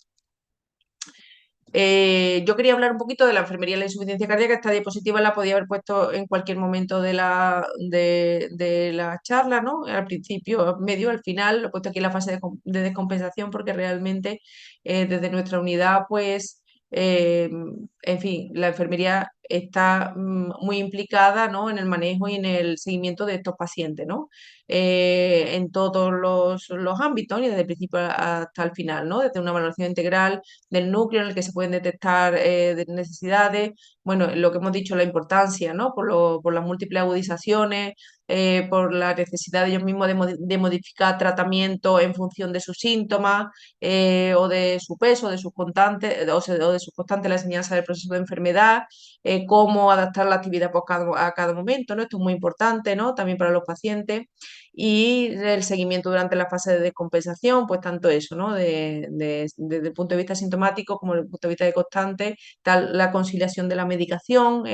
Yo quería hablar un poquito de la enfermería y la insuficiencia cardíaca. Esta diapositiva la podía haber puesto en cualquier momento de la charla, ¿no? Al principio, al medio, al final, lo he puesto aquí en la fase de descompensación, porque realmente desde nuestra unidad, pues, en fin, la enfermería está muy implicada, ¿no?, en el manejo y en el seguimiento de estos pacientes, ¿no? En todos los ámbitos y desde el principio hasta el final, ¿no? Desde una valoración integral del núcleo en el que se pueden detectar necesidades, bueno, lo que hemos dicho, la importancia, ¿no?, por las múltiples agudizaciones, por la necesidad de ellos mismos de modificar tratamiento en función de sus síntomas o de su peso, de sus constantes, o de sus constantes, la enseñanza del proceso de enfermedad, cómo adaptar la actividad pues, a cada momento, ¿no? Esto es muy importante, ¿no?, también para los pacientes. Y el seguimiento durante la fase de descompensación, pues tanto eso, ¿no?, desde el punto de vista sintomático como desde el punto de vista de constante, tal la conciliación de la medicación,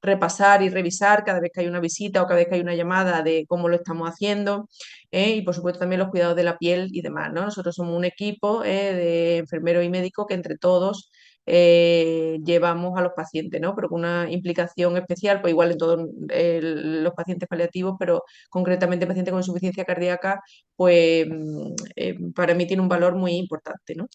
repasar y revisar cada vez que hay una visita o cada vez que hay una llamada de cómo lo estamos haciendo, y por supuesto también los cuidados de la piel y demás, ¿no? Nosotros somos un equipo de enfermeros y médicos que entre todos llevamos a los pacientes, ¿no? Pero con una implicación especial, pues igual en todos los pacientes paliativos, pero concretamente pacientes con insuficiencia cardíaca, pues para mí tiene un valor muy importante, ¿no?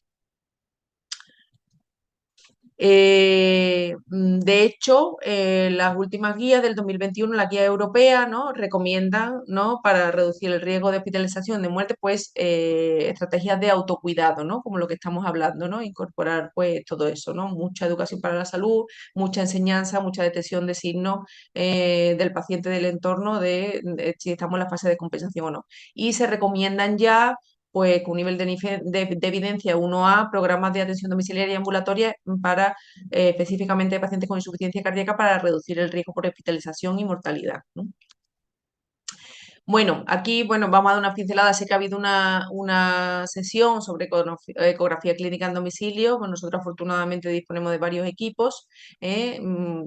De hecho, las últimas guías del 2021, la guía europea, ¿no?, recomiendan, ¿no?, para reducir el riesgo de hospitalización, de muerte, pues estrategias de autocuidado, ¿no?, como lo que estamos hablando, ¿no?, incorporar pues todo eso, ¿no?, mucha educación para la salud, mucha enseñanza, mucha detección de signos del paciente, del entorno, de si estamos en la fase de compensación o no. Y se recomiendan ya pues con un nivel de evidencia 1A, programas de atención domiciliaria y ambulatoria para específicamente pacientes con insuficiencia cardíaca para reducir el riesgo por hospitalización y mortalidad, ¿no? Bueno, aquí vamos a dar una pincelada. Sé que ha habido una sesión sobre ecografía clínica en domicilio. Bueno, nosotros afortunadamente disponemos de varios equipos.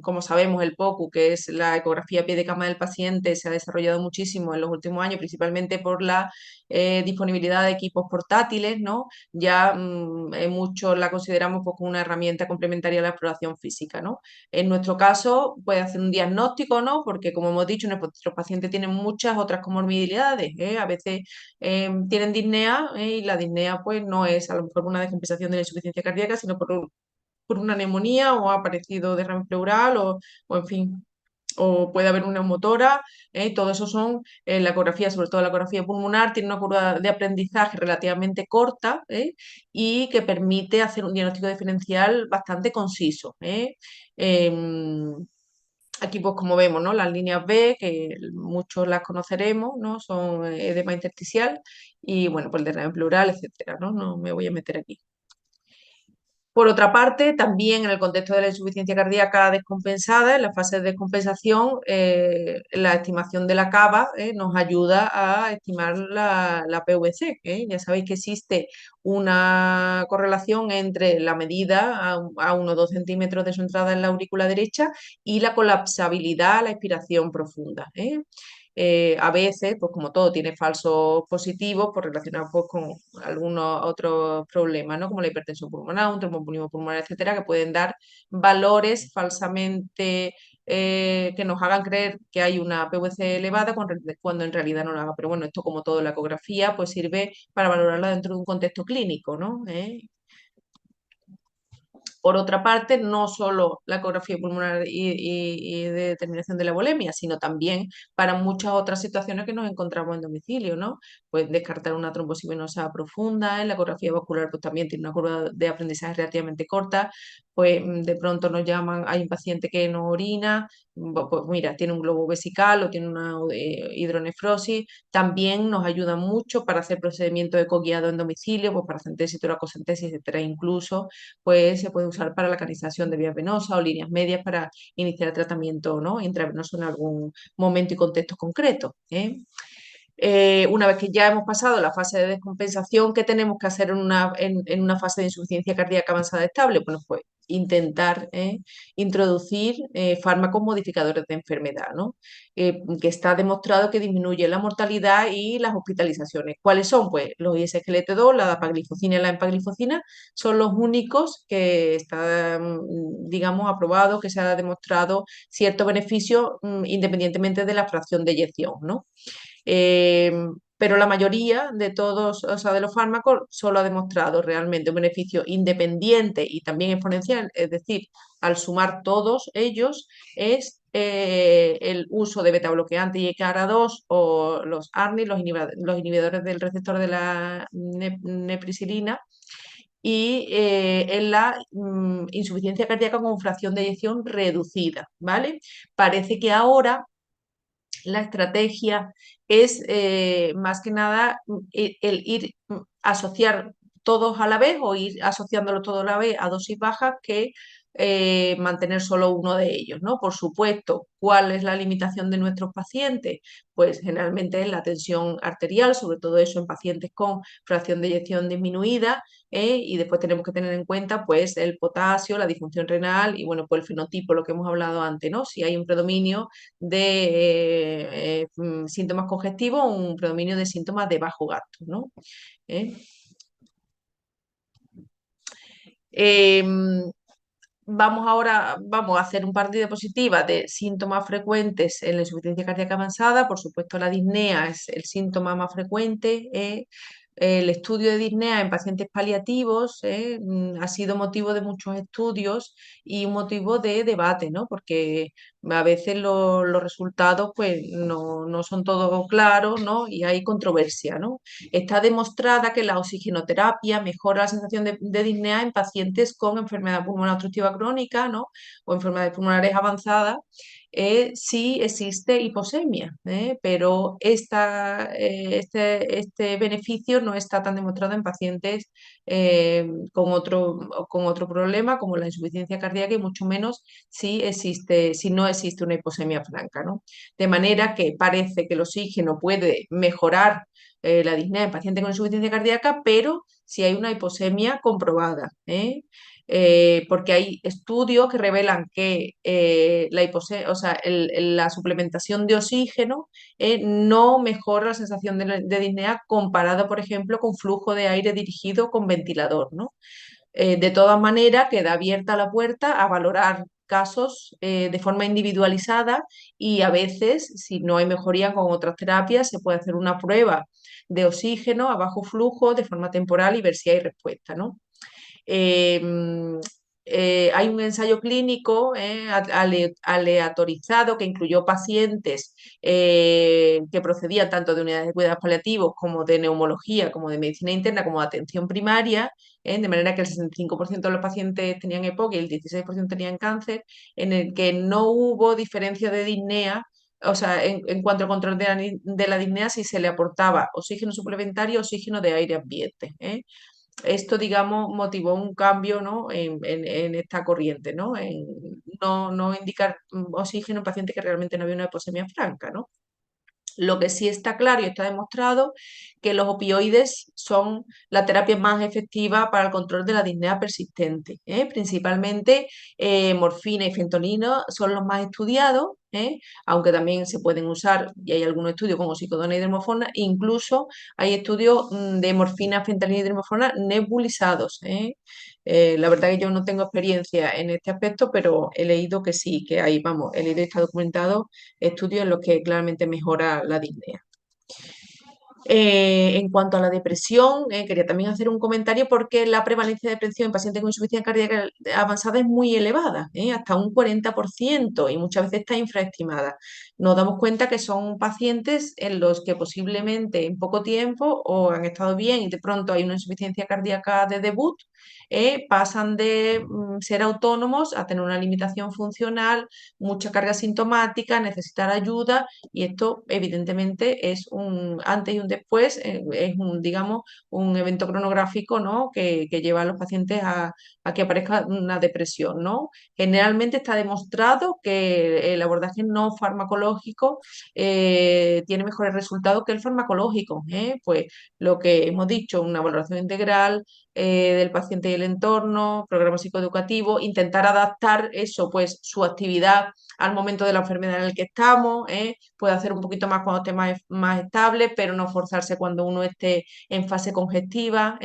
Como sabemos, el POCU, que es la ecografía a pie de cama del paciente, se ha desarrollado muchísimo en los últimos años, principalmente por la disponibilidad de equipos portátiles, ¿no? Ya en muchos la consideramos pues, como una herramienta complementaria a la exploración física, ¿no? En nuestro caso, puede hacer un diagnóstico, ¿no? Porque, como hemos dicho, nuestros pacientes tienen muchas otras comorbilidades, ¿eh? A veces tienen disnea, y la disnea, pues, no es a lo mejor una descompensación de la insuficiencia cardíaca, sino por una neumonía o ha aparecido derrame pleural o en fin, o puede haber una neumotora, todo eso son la ecografía, sobre todo la ecografía pulmonar, tiene una curva de aprendizaje relativamente corta y que permite hacer un diagnóstico diferencial bastante conciso. Em, Aquí, pues como vemos, ¿no?, las líneas B, que muchos las conoceremos, ¿no?, son edema intersticial y, bueno, pues el derrame pleural, etcétera, ¿no? No me voy a meter aquí. Por otra parte, también en el contexto de la insuficiencia cardíaca descompensada, en la fase de descompensación, la estimación de la cava nos ayuda a estimar la PVC. Ya sabéis que existe una correlación entre la medida a 1 o 2 centímetros de su entrada en la aurícula derecha y la colapsabilidad, la expiración profunda. A veces, pues como todo tiene falsos positivos, pues relacionados pues, con algunos otros problemas, ¿no?, como la hipertensión pulmonar, un tromboembolismo pulmonar, etcétera, que pueden dar valores falsamente que nos hagan creer que hay una PVC elevada cuando en realidad no lo haga. Pero bueno, esto como todo, la ecografía pues sirve para valorarla dentro de un contexto clínico, ¿no? Por otra parte, no solo la ecografía pulmonar y de determinación de la volemia, sino también para muchas otras situaciones que nos encontramos en domicilio, ¿no? Pues descartar una trombosis venosa profunda, en la ecografía vascular pues también tiene una curva de aprendizaje relativamente corta, pues de pronto nos llaman, hay un paciente que no orina, pues mira, tiene un globo vesical o tiene una hidronefrosis, también nos ayuda mucho para hacer procedimientos ecoguiados en domicilio, pues para centesis, toracocentesis, etcétera, incluso pues se puede usar para la canalización de vías venosas o líneas medias para iniciar el tratamiento, ¿no?, intravenoso en algún momento y contexto concreto. Una vez que ya hemos pasado la fase de descompensación, ¿qué tenemos que hacer en una fase de insuficiencia cardíaca avanzada estable? Bueno, pues intentar introducir fármacos modificadores de enfermedad, ¿no? Que está demostrado que disminuye la mortalidad y las hospitalizaciones. ¿Cuáles son? Pues los ISGLT2, la dapaglifosina y la empaglifosina son los únicos que están, digamos, aprobados, que se ha demostrado cierto beneficio independientemente de la fracción de eyección, ¿no? pero la mayoría de todos, o sea, de los fármacos solo ha demostrado realmente un beneficio independiente y también exponencial, es decir, al sumar todos ellos, es el uso de betabloqueantes y ECARA2 o los ARNI, los inhibidores del receptor de la neprisilina, y en la insuficiencia cardíaca con fracción de eyección reducida, ¿vale? Parece que ahora la estrategia es más que nada el ir asociar todos a la vez o ir asociándolo todo a la vez a dosis bajas que mantener solo uno de ellos, ¿no? Por supuesto, ¿cuál es la limitación de nuestros pacientes? Pues generalmente es la tensión arterial, sobre todo eso en pacientes con fracción de eyección disminuida, y después tenemos que tener en cuenta pues el potasio, la disfunción renal y bueno, pues el fenotipo, lo que hemos hablado antes, ¿no? Si hay un predominio de síntomas congestivos o un predominio de síntomas de bajo gasto, ¿no? ¿Eh? Em, vamos a hacer un par de diapositivas de síntomas frecuentes en la insuficiencia cardíaca avanzada. Por supuesto, la disnea es el síntoma más frecuente. El estudio de disnea en pacientes paliativos ha sido motivo de muchos estudios y un motivo de debate, ¿no? Porque a veces los resultados pues, no son todos claros, ¿no? Y hay controversia, ¿no? Está demostrada que la oxigenoterapia mejora la sensación de disnea en pacientes con enfermedad pulmonar obstructiva crónica, ¿no? O enfermedades pulmonares avanzadas, si existe hiposemia, pero este beneficio no está tan demostrado en pacientes con otro problema como la insuficiencia cardíaca y mucho menos si no existe una hiposemia franca, ¿no? De manera que parece que el oxígeno puede mejorar la disnea en pacientes con insuficiencia cardíaca, pero si hay una hiposemia comprobada, porque hay estudios que revelan que o sea, la suplementación de oxígeno no mejora la sensación de disnea comparada, por ejemplo, con flujo de aire dirigido con ventilador, ¿no? De todas maneras, queda abierta la puerta a valorar casos de forma individualizada y a veces, si no hay mejoría con otras terapias, se puede hacer una prueba de oxígeno a bajo flujo de forma temporal y ver si hay respuesta, ¿no? Eh, Hay un ensayo clínico aleatorizado que incluyó pacientes que procedían tanto de unidades de cuidados paliativos como de neumología, como de medicina interna, como de atención primaria, de manera que el 65% de los pacientes tenían EPOC y el 16% tenían cáncer, en el que no hubo diferencia de disnea. O sea, en cuanto al control de la disnea, si se le aportaba oxígeno suplementario o oxígeno de aire ambiente. Esto, digamos, motivó un cambio, ¿no? en esta corriente, ¿no? En no indicar oxígeno en pacientes que realmente no había una hiposemia franca, ¿no? Lo que sí está claro y está demostrado que los opioides son la terapia más efectiva para el control de la disnea persistente. Principalmente morfina y fentanilo son los más estudiados, aunque también se pueden usar, y hay algunos estudios con oxicodona y dromofona, incluso hay estudios de morfina, fentanilo y dromofona nebulizados. La verdad que yo no tengo experiencia en este aspecto, pero he leído que sí, que hay, vamos, he leído y está documentado estudios en los que claramente mejora la disnea. En cuanto a la depresión, quería también hacer un comentario porque la prevalencia de depresión en pacientes con insuficiencia cardíaca avanzada es muy elevada, hasta un 40% y muchas veces está infraestimada. Nos damos cuenta que son pacientes en los que posiblemente en poco tiempo o han estado bien y de pronto hay una insuficiencia cardíaca de debut, pasan de ser autónomos a tener una limitación funcional, mucha carga sintomática, necesitar ayuda y esto evidentemente es un antes y un después, es un, digamos, un evento cronográfico, ¿no? que lleva a los pacientes a que aparezca una depresión, ¿no? Generalmente está demostrado que el abordaje no farmacológico tiene mejores resultados que el farmacológico, pues lo que hemos dicho, una valoración integral del paciente y el entorno, programa psicoeducativo, intentar adaptar eso, pues su actividad al momento de la enfermedad en el que estamos, puede hacer un poquito más cuando esté más estable, pero no forzarse cuando uno esté en fase congestiva.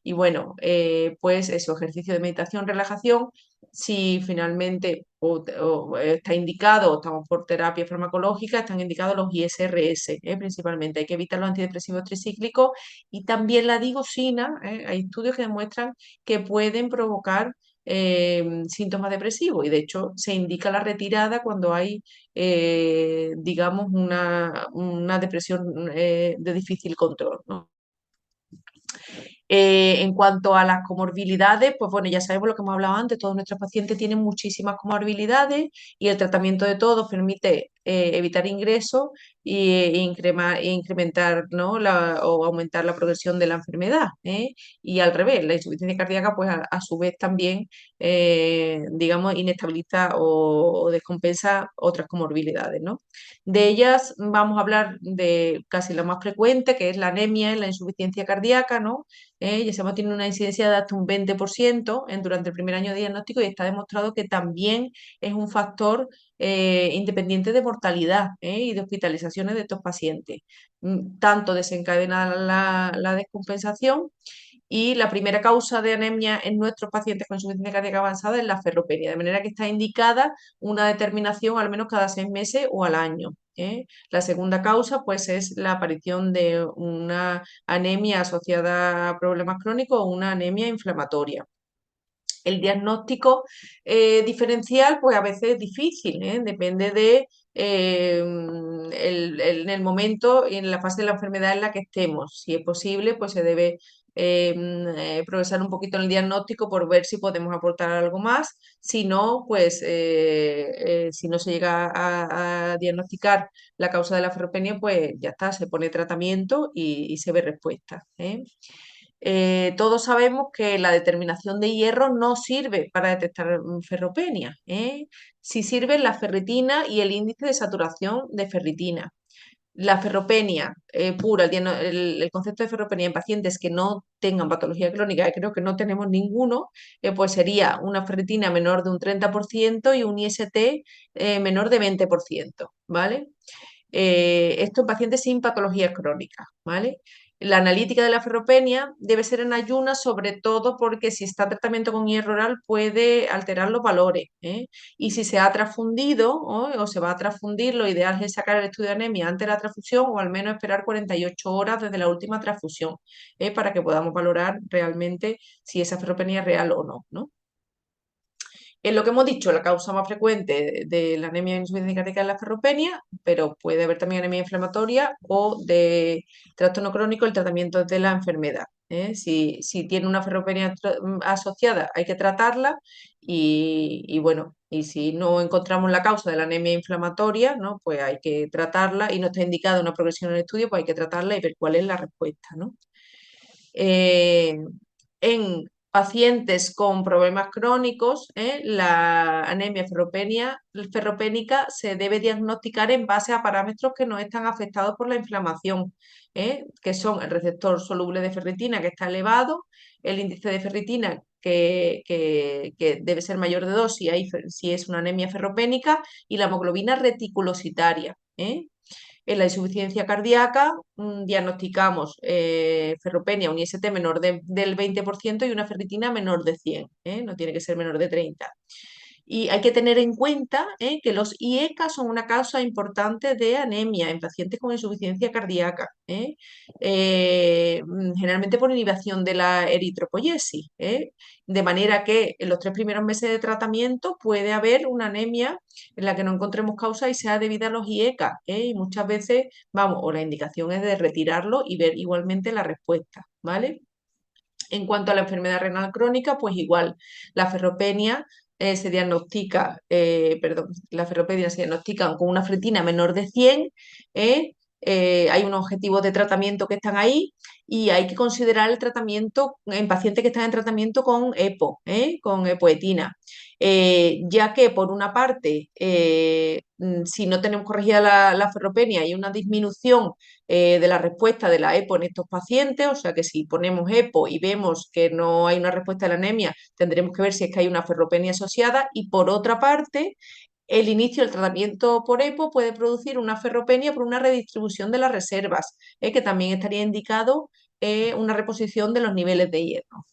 Y bueno, pues eso, ejercicio de meditación, relajación si finalmente o está indicado, o estamos por terapia farmacológica, están indicados los ISRS, principalmente. Hay que evitar los antidepresivos tricíclicos y también la digoxina. Hay estudios que demuestran que pueden provocar síntomas depresivos y de hecho se indica la retirada cuando hay, digamos, una depresión de difícil control, ¿no? En cuanto a las comorbilidades, pues bueno, ya sabemos lo que hemos hablado antes, todos nuestros pacientes tienen muchísimas comorbilidades y el tratamiento de todos permite evitar ingresos e incrementar, ¿no? o aumentar la progresión de la enfermedad, ¿eh? Y al revés, la insuficiencia cardíaca, pues a su vez también, digamos, inestabiliza o descompensa otras comorbilidades, ¿no? De ellas vamos a hablar de casi la más frecuente, que es la anemia y la insuficiencia cardíaca, ¿no? Ya sabemos tiene una incidencia de hasta un 20% durante el primer año de diagnóstico y está demostrado que también es un factor independiente de mortalidad y de hospitalizaciones de estos pacientes. Tanto desencadena la descompensación y la primera causa de anemia en nuestros pacientes con insuficiencia cardíaca avanzada es la ferropenia, de manera que está indicada una determinación al menos cada 6 meses o al año. La segunda causa pues es la aparición de una anemia asociada a problemas crónicos o una anemia inflamatoria. El diagnóstico diferencial, pues a veces es difícil, depende de en el momento y en la fase de la enfermedad en la que estemos. Si es posible, pues se debe progresar un poquito en el diagnóstico por ver si podemos aportar algo más. Si no, pues si no se llega a diagnosticar la causa de la ferropenia, pues ya está, se pone tratamiento y se ve respuesta. Todos sabemos que la determinación de hierro no sirve para detectar ferropenia. Sí sirven la ferritina y el índice de saturación de ferritina. La ferropenia pura, el concepto de ferropenia en pacientes que no tengan patología crónica, que creo que no tenemos ninguno, pues sería una ferritina menor de un 30% y un IST menor de 20%, ¿vale? Esto en pacientes sin patologías crónicas, ¿vale? La analítica de la ferropenia debe ser en ayunas, sobre todo porque si está tratamiento con hierro oral puede alterar los valores, ¿eh? Y si se ha transfundido o se va a transfundir, lo ideal es sacar el estudio de anemia antes de la transfusión o al menos esperar 48 horas desde la última transfusión, para que podamos valorar realmente si esa ferropenia es real o no, ¿no? Es lo que hemos dicho, la causa más frecuente de la anemia insuficiencia cardíaca es la ferropenia, pero puede haber también anemia inflamatoria o de trastorno crónico el tratamiento de la enfermedad. Si tiene una ferropenia asociada, hay que tratarla y bueno, y si no encontramos la causa de la anemia inflamatoria, ¿no? Pues hay que tratarla y no está indicada una progresión en el estudio, pues hay que tratarla y ver cuál es la respuesta, ¿no? En pacientes con problemas crónicos, la anemia ferropénica se debe diagnosticar en base a parámetros que no están afectados por la inflamación, que son el receptor soluble de ferritina, que está elevado, el índice de ferritina, que debe ser mayor de 2 si es una anemia ferropénica, y la hemoglobina reticulocitaria. En la insuficiencia cardíaca diagnosticamos ferropenia, un IST menor del 20% y una ferritina menor de 100, no tiene que ser menor de 30. Y hay que tener en cuenta que los IECA son una causa importante de anemia en pacientes con insuficiencia cardíaca, generalmente por inhibición de la eritropoyesis, de manera que en los 3 primeros meses de tratamiento puede haber una anemia en la que no encontremos causa y sea debida a los IECA, y muchas veces, vamos, o la indicación es de retirarlo y ver igualmente la respuesta, ¿vale? En cuanto a la enfermedad renal crónica, pues igual, la ferropenia se diagnostica, la ferropenia se diagnostica con una ferritina menor de 100, hay unos objetivos de tratamiento que están ahí y hay que considerar el tratamiento en pacientes que están en tratamiento con EPO, con epoetina, ya que por una parte, si no tenemos corregida la ferropenia hay una disminución de la respuesta de la EPO en estos pacientes, o sea que si ponemos EPO y vemos que no hay una respuesta de la anemia, tendremos que ver si es que hay una ferropenia asociada y por otra parte, el inicio del tratamiento por EPO puede producir una ferropenia por una redistribución de las reservas, que también estaría indicado una reposición de los niveles de hierro.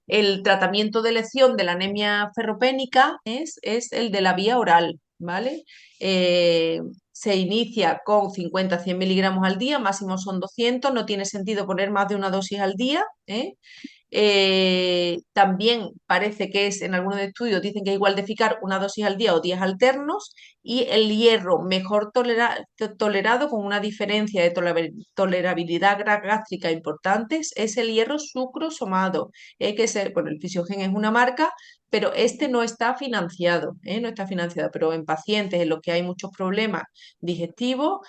El tratamiento de elección de la anemia ferropénica es el de la vía oral, ¿vale? Se inicia con 50-100 miligramos al día, máximo son 200, no tiene sentido poner más de una dosis al día, ¿eh? También parece que es, en algunos estudios dicen que es igual de eficaz una dosis al día o días alternos, y el hierro mejor tolerado con una diferencia de tolerabilidad gástrica importante es el hierro sucrosomado, que es bueno, el Fisiogen es una marca, pero este no está financiado, no está financiado, pero en pacientes en los que hay muchos problemas digestivos,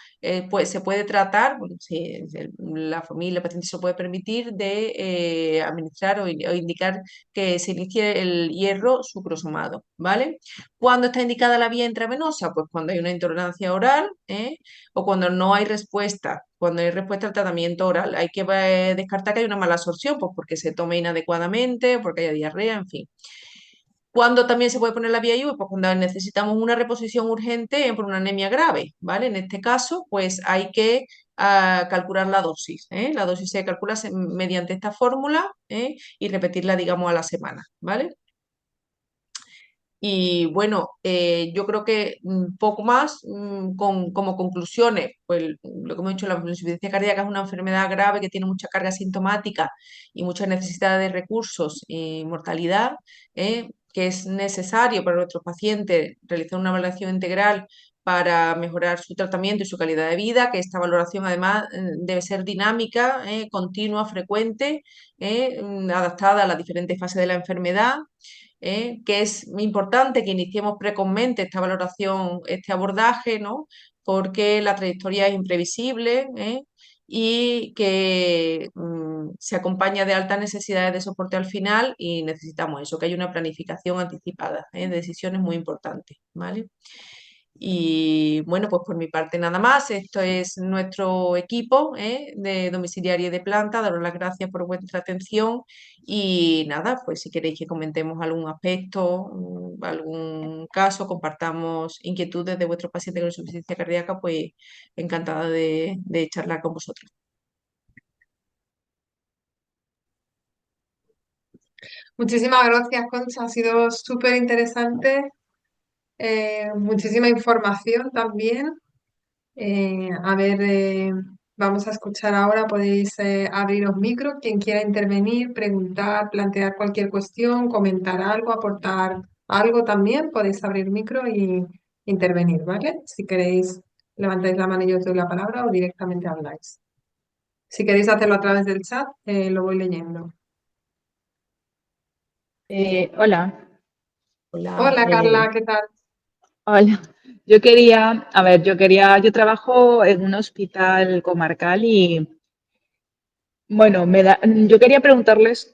pues se puede tratar, bueno, si la familia, el paciente se puede permitir de administrar o indicar que se inicie el hierro sucrosomado, ¿vale? ¿Cuándo está indicada la vía intravenosa? Pues cuando hay una intolerancia oral, o cuando no hay respuesta. Cuando hay respuesta al tratamiento oral, hay que descartar que hay una mala absorción, pues porque se tome inadecuadamente, porque haya diarrea, en fin. ¿Cuándo también se puede poner la vía IV? Pues cuando necesitamos una reposición urgente por una anemia grave, ¿vale? En este caso, pues hay que calcular la dosis, ¿eh? La dosis se calcula mediante esta fórmula, y repetirla, digamos, a la semana, ¿vale? Y bueno, yo creo que poco más como conclusiones, pues lo que hemos dicho, la insuficiencia cardíaca es una enfermedad grave que tiene mucha carga sintomática y mucha necesidad de recursos y mortalidad, que es necesario para nuestros pacientes realizar una evaluación integral para mejorar su tratamiento y su calidad de vida, que esta valoración además debe ser dinámica, continua, frecuente, adaptada a las diferentes fases de la enfermedad, que es muy importante que iniciemos precozmente esta valoración, este abordaje, ¿no? Porque la trayectoria es imprevisible, y que se acompaña de altas necesidades de soporte al final, y necesitamos eso, que haya una planificación anticipada, de decisiones muy importantes, ¿vale? Y bueno, pues por mi parte nada más. Esto es nuestro equipo, de domiciliaria y de planta. Daros las gracias por vuestra atención y nada, pues si queréis que comentemos algún aspecto, algún caso, compartamos inquietudes de vuestros pacientes con insuficiencia cardíaca, pues encantada de charlar con vosotros. Muchísimas gracias, Concha. Ha sido súper interesante. Muchísima información también. A ver, vamos a escuchar ahora. Podéis abriros micro. Quien quiera intervenir, preguntar, plantear cualquier cuestión, comentar algo, aportar algo también, podéis abrir micro y intervenir, ¿vale? Si queréis, levantáis la mano y yo os doy la palabra o directamente habláis. Si queréis hacerlo a través del chat, lo voy leyendo. Hola, Hola. Hola, Carla, ¿qué tal? hola. Yo trabajo en un hospital comarcal y, bueno, yo quería preguntarles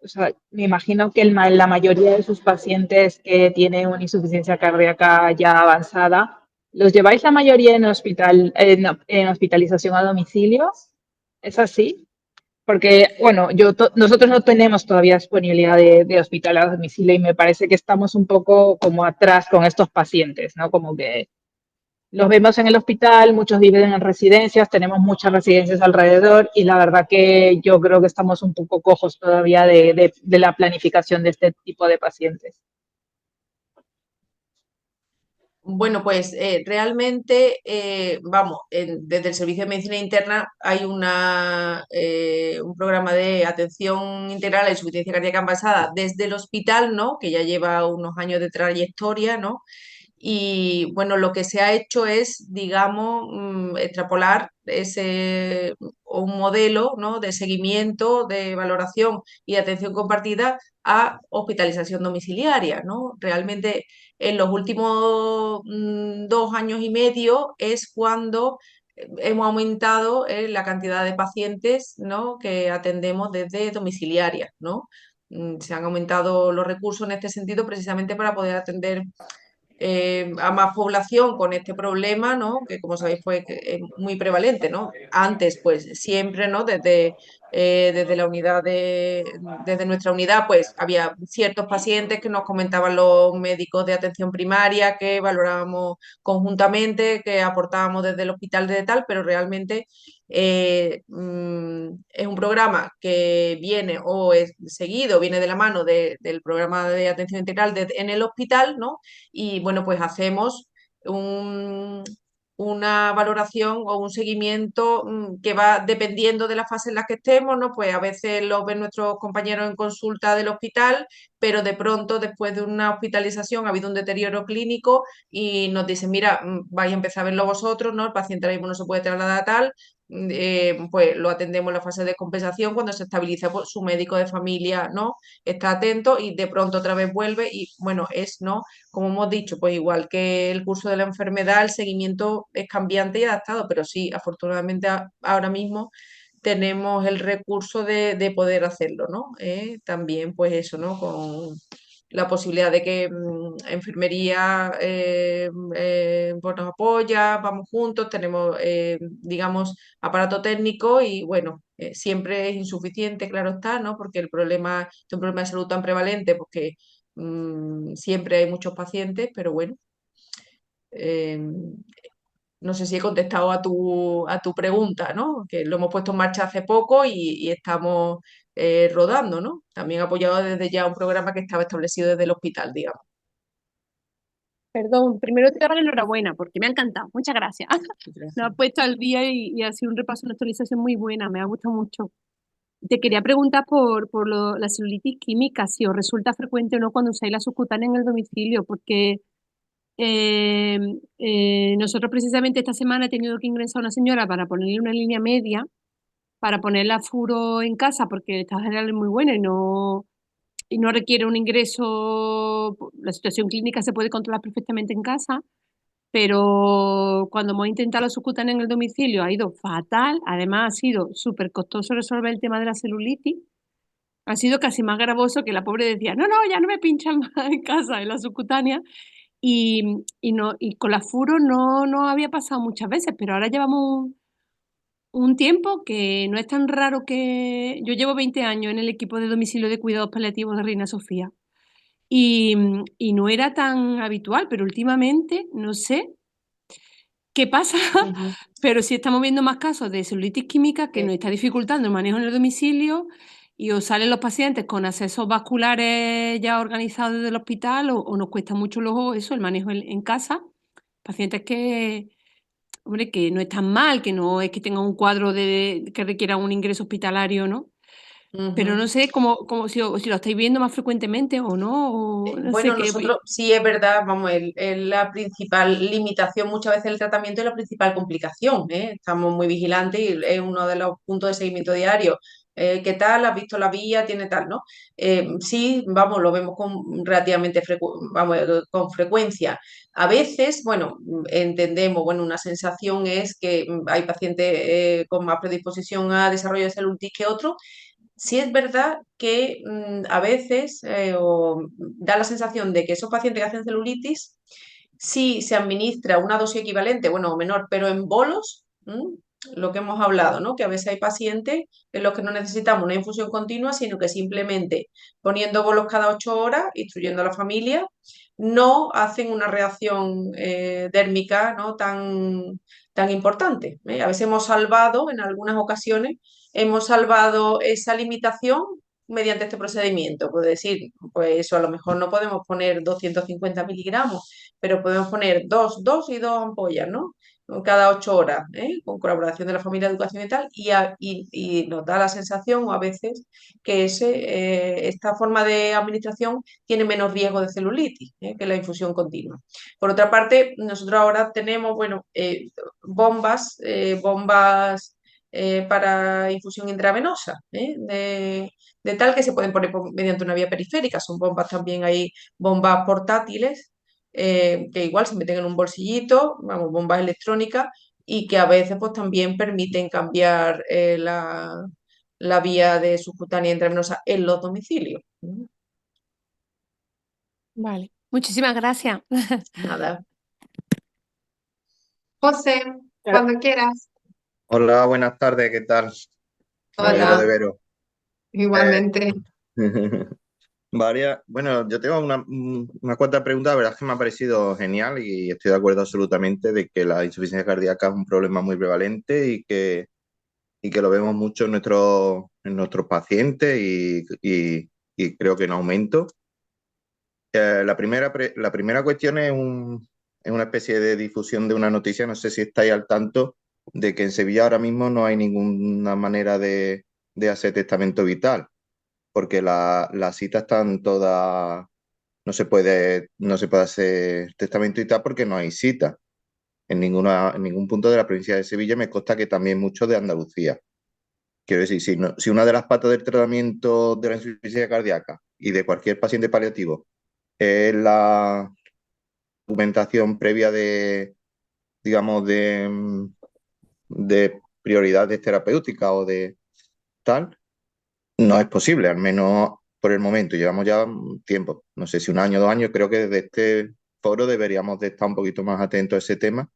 o sea, me imagino que la mayoría de sus pacientes que tienen una insuficiencia cardíaca ya avanzada, ¿los lleváis la mayoría en en hospitalización a domicilio? ¿Es así? Porque, bueno, nosotros no tenemos todavía disponibilidad de hospital a domicilio y me parece que estamos un poco como atrás con estos pacientes, ¿no? Como que los vemos en el hospital, muchos viven en residencias, tenemos muchas residencias alrededor y la verdad que yo creo que estamos un poco cojos todavía de la planificación de este tipo de pacientes. Bueno, pues realmente, vamos, desde el Servicio de Medicina Interna hay un programa de atención integral a la insuficiencia cardíaca avanzada desde el hospital, ¿no? Que ya lleva unos años de trayectoria, ¿no? Y bueno, lo que se ha hecho es, digamos, extrapolar un modelo, ¿no? De seguimiento, de valoración y de atención compartida a hospitalización domiciliaria, ¿no? Realmente en los últimos 2 años y medio es cuando hemos aumentado la cantidad de pacientes, ¿no? Que atendemos desde domiciliaria, ¿no? Se han aumentado los recursos en este sentido precisamente para poder atender a más población con este problema, ¿no? Que como sabéis, pues es muy prevalente, ¿no? Antes, pues siempre, ¿no? Desde la unidad desde nuestra unidad, pues había ciertos pacientes que nos comentaban los médicos de atención primaria, que valorábamos conjuntamente, que aportábamos desde el hospital de tal, pero realmente Es un programa que viene o es seguido, viene de la mano del programa de atención integral en el hospital, ¿no? Y bueno, pues hacemos un, una valoración o un seguimiento que va dependiendo de la fase en la que estemos, ¿no? Pues a veces lo ven nuestros compañeros en consulta del hospital, pero de pronto, después de una hospitalización, ha habido un deterioro clínico y nos dicen, mira, vais a empezar a verlo vosotros, ¿no? El paciente ahora mismo no se puede trasladar a tal, pues lo atendemos en la fase de compensación. Cuando se estabiliza, pues su médico de familia, ¿no? Está atento y de pronto otra vez vuelve y bueno, ¿no? Como hemos dicho, pues igual que el curso de la enfermedad, el seguimiento es cambiante y adaptado, pero sí, afortunadamente ahora mismo tenemos el recurso de poder hacerlo, ¿no? También, pues eso, ¿no? Con la posibilidad de que enfermería pues nos apoya, vamos juntos, tenemos, digamos, aparato técnico y bueno, siempre es insuficiente, claro está, ¿no? Porque el problema, es un problema de salud tan prevalente, porque siempre hay muchos pacientes, pero bueno, eh, no sé si he contestado a tu pregunta, ¿no? Que lo hemos puesto en marcha hace poco y estamos rodando, ¿no? También apoyado desde ya un programa que estaba establecido desde el hospital, digamos. Perdón, primero te doy la enhorabuena porque me ha encantado. Muchas gracias. Me ha puesto al día y ha sido un repaso, una actualización muy buena. Me ha gustado mucho. Te quería preguntar por la celulitis química, si os resulta frecuente o no cuando usáis la subcutánea en el domicilio, porque eh, nosotros precisamente esta semana he tenido que ingresar a una señora para ponerle una línea media, para ponerle a furo en casa, porque el estado general es muy bueno y no requiere un ingreso. La situación clínica se puede controlar perfectamente en casa, pero cuando hemos intentado la subcutánea en el domicilio ha ido fatal. Además, ha sido súper costoso resolver el tema de la celulitis. Ha sido casi más gravoso, que la pobre decía, no, no, ya no me pinchan más en casa en la subcutánea. Y con la furo no había pasado muchas veces, pero ahora llevamos un tiempo que no es tan raro. Que yo llevo 20 años en el equipo de domicilio de cuidados paliativos de Reina Sofía y no era tan habitual, pero últimamente no sé qué pasa, Ujú. pero sí estamos viendo más casos de celulitis química que nos está dificultando el manejo en el domicilio, y o salen los pacientes con accesos vasculares ya organizados desde el hospital o nos cuesta mucho luego eso, el manejo en casa. Pacientes que, hombre, que no están mal, que no es que tengan un cuadro que requiera un ingreso hospitalario, ¿no? Pero Ujú. no sé si lo estáis viendo más frecuentemente o no, o no sé Bueno, qué. nosotros sí es verdad, vamos, la principal limitación muchas veces del tratamiento es la principal complicación, ¿eh? Estamos muy vigilantes y es uno de los puntos de seguimiento diario. ¿Qué tal? ¿Has visto la vía? ¿Tiene tal, no? Sí, vamos, lo vemos con relativamente vamos, con frecuencia. A veces, bueno, entendemos, bueno, una sensación es que hay pacientes con más predisposición a desarrollo de celulitis que otros. Sí es verdad que a veces da la sensación de que esos pacientes que hacen celulitis, si se administra una dosis equivalente, bueno, o menor, pero en bolos, lo que hemos hablado, ¿no? Que a veces hay pacientes en los que no necesitamos una infusión continua, sino que simplemente poniendo bolos cada 8 horas, instruyendo a la familia, no hacen una reacción dérmica, ¿no? tan importante, ¿eh? A veces hemos salvado, en algunas ocasiones, hemos salvado esa limitación mediante este procedimiento. Puedo decir, pues eso, a lo mejor no podemos poner 250 miligramos, pero podemos poner dos y dos ampollas, ¿no? Cada 8 horas, ¿eh? Con colaboración de la familia, educación y tal, y nos da la sensación a veces que esta forma de administración tiene menos riesgo de celulitis, que la infusión continua. Por otra parte, nosotros ahora tenemos, bueno, bombas para infusión intravenosa, de tal que se pueden poner mediante una vía periférica. Son bombas también, hay bombas portátiles que igual se meten en un bolsillito, vamos, bombas electrónicas y que a veces pues también permiten cambiar la vía de subcutánea intravenosa en los domicilios. Vale, muchísimas gracias. Nada. José, cuando quieras. Hola, buenas tardes, ¿qué tal? Me alegro de Hola, veros. Eh, igualmente. bueno, yo tengo una cuantas preguntas. La verdad es que me ha parecido genial y estoy de acuerdo absolutamente de que la insuficiencia cardíaca es un problema muy prevalente y que y que lo vemos mucho en nuestros pacientes y creo que en aumento. La primera cuestión es una especie de difusión de una noticia. No sé si estáis al tanto de que en Sevilla ahora mismo no hay ninguna manera de hacer testamento vital, porque las citas están todas, no se puede hacer testamento vital porque no hay cita en ningún punto de la provincia de Sevilla. Me consta que también mucho de Andalucía. Quiero decir, si una de las patas del tratamiento de la insuficiencia cardíaca y de cualquier paciente paliativo es la documentación previa digamos, de prioridades terapéuticas o de tal, no es posible, al menos por el momento. Llevamos ya un tiempo, no sé si un año, 2 años. Creo que desde este foro deberíamos de estar un poquito más atentos a ese tema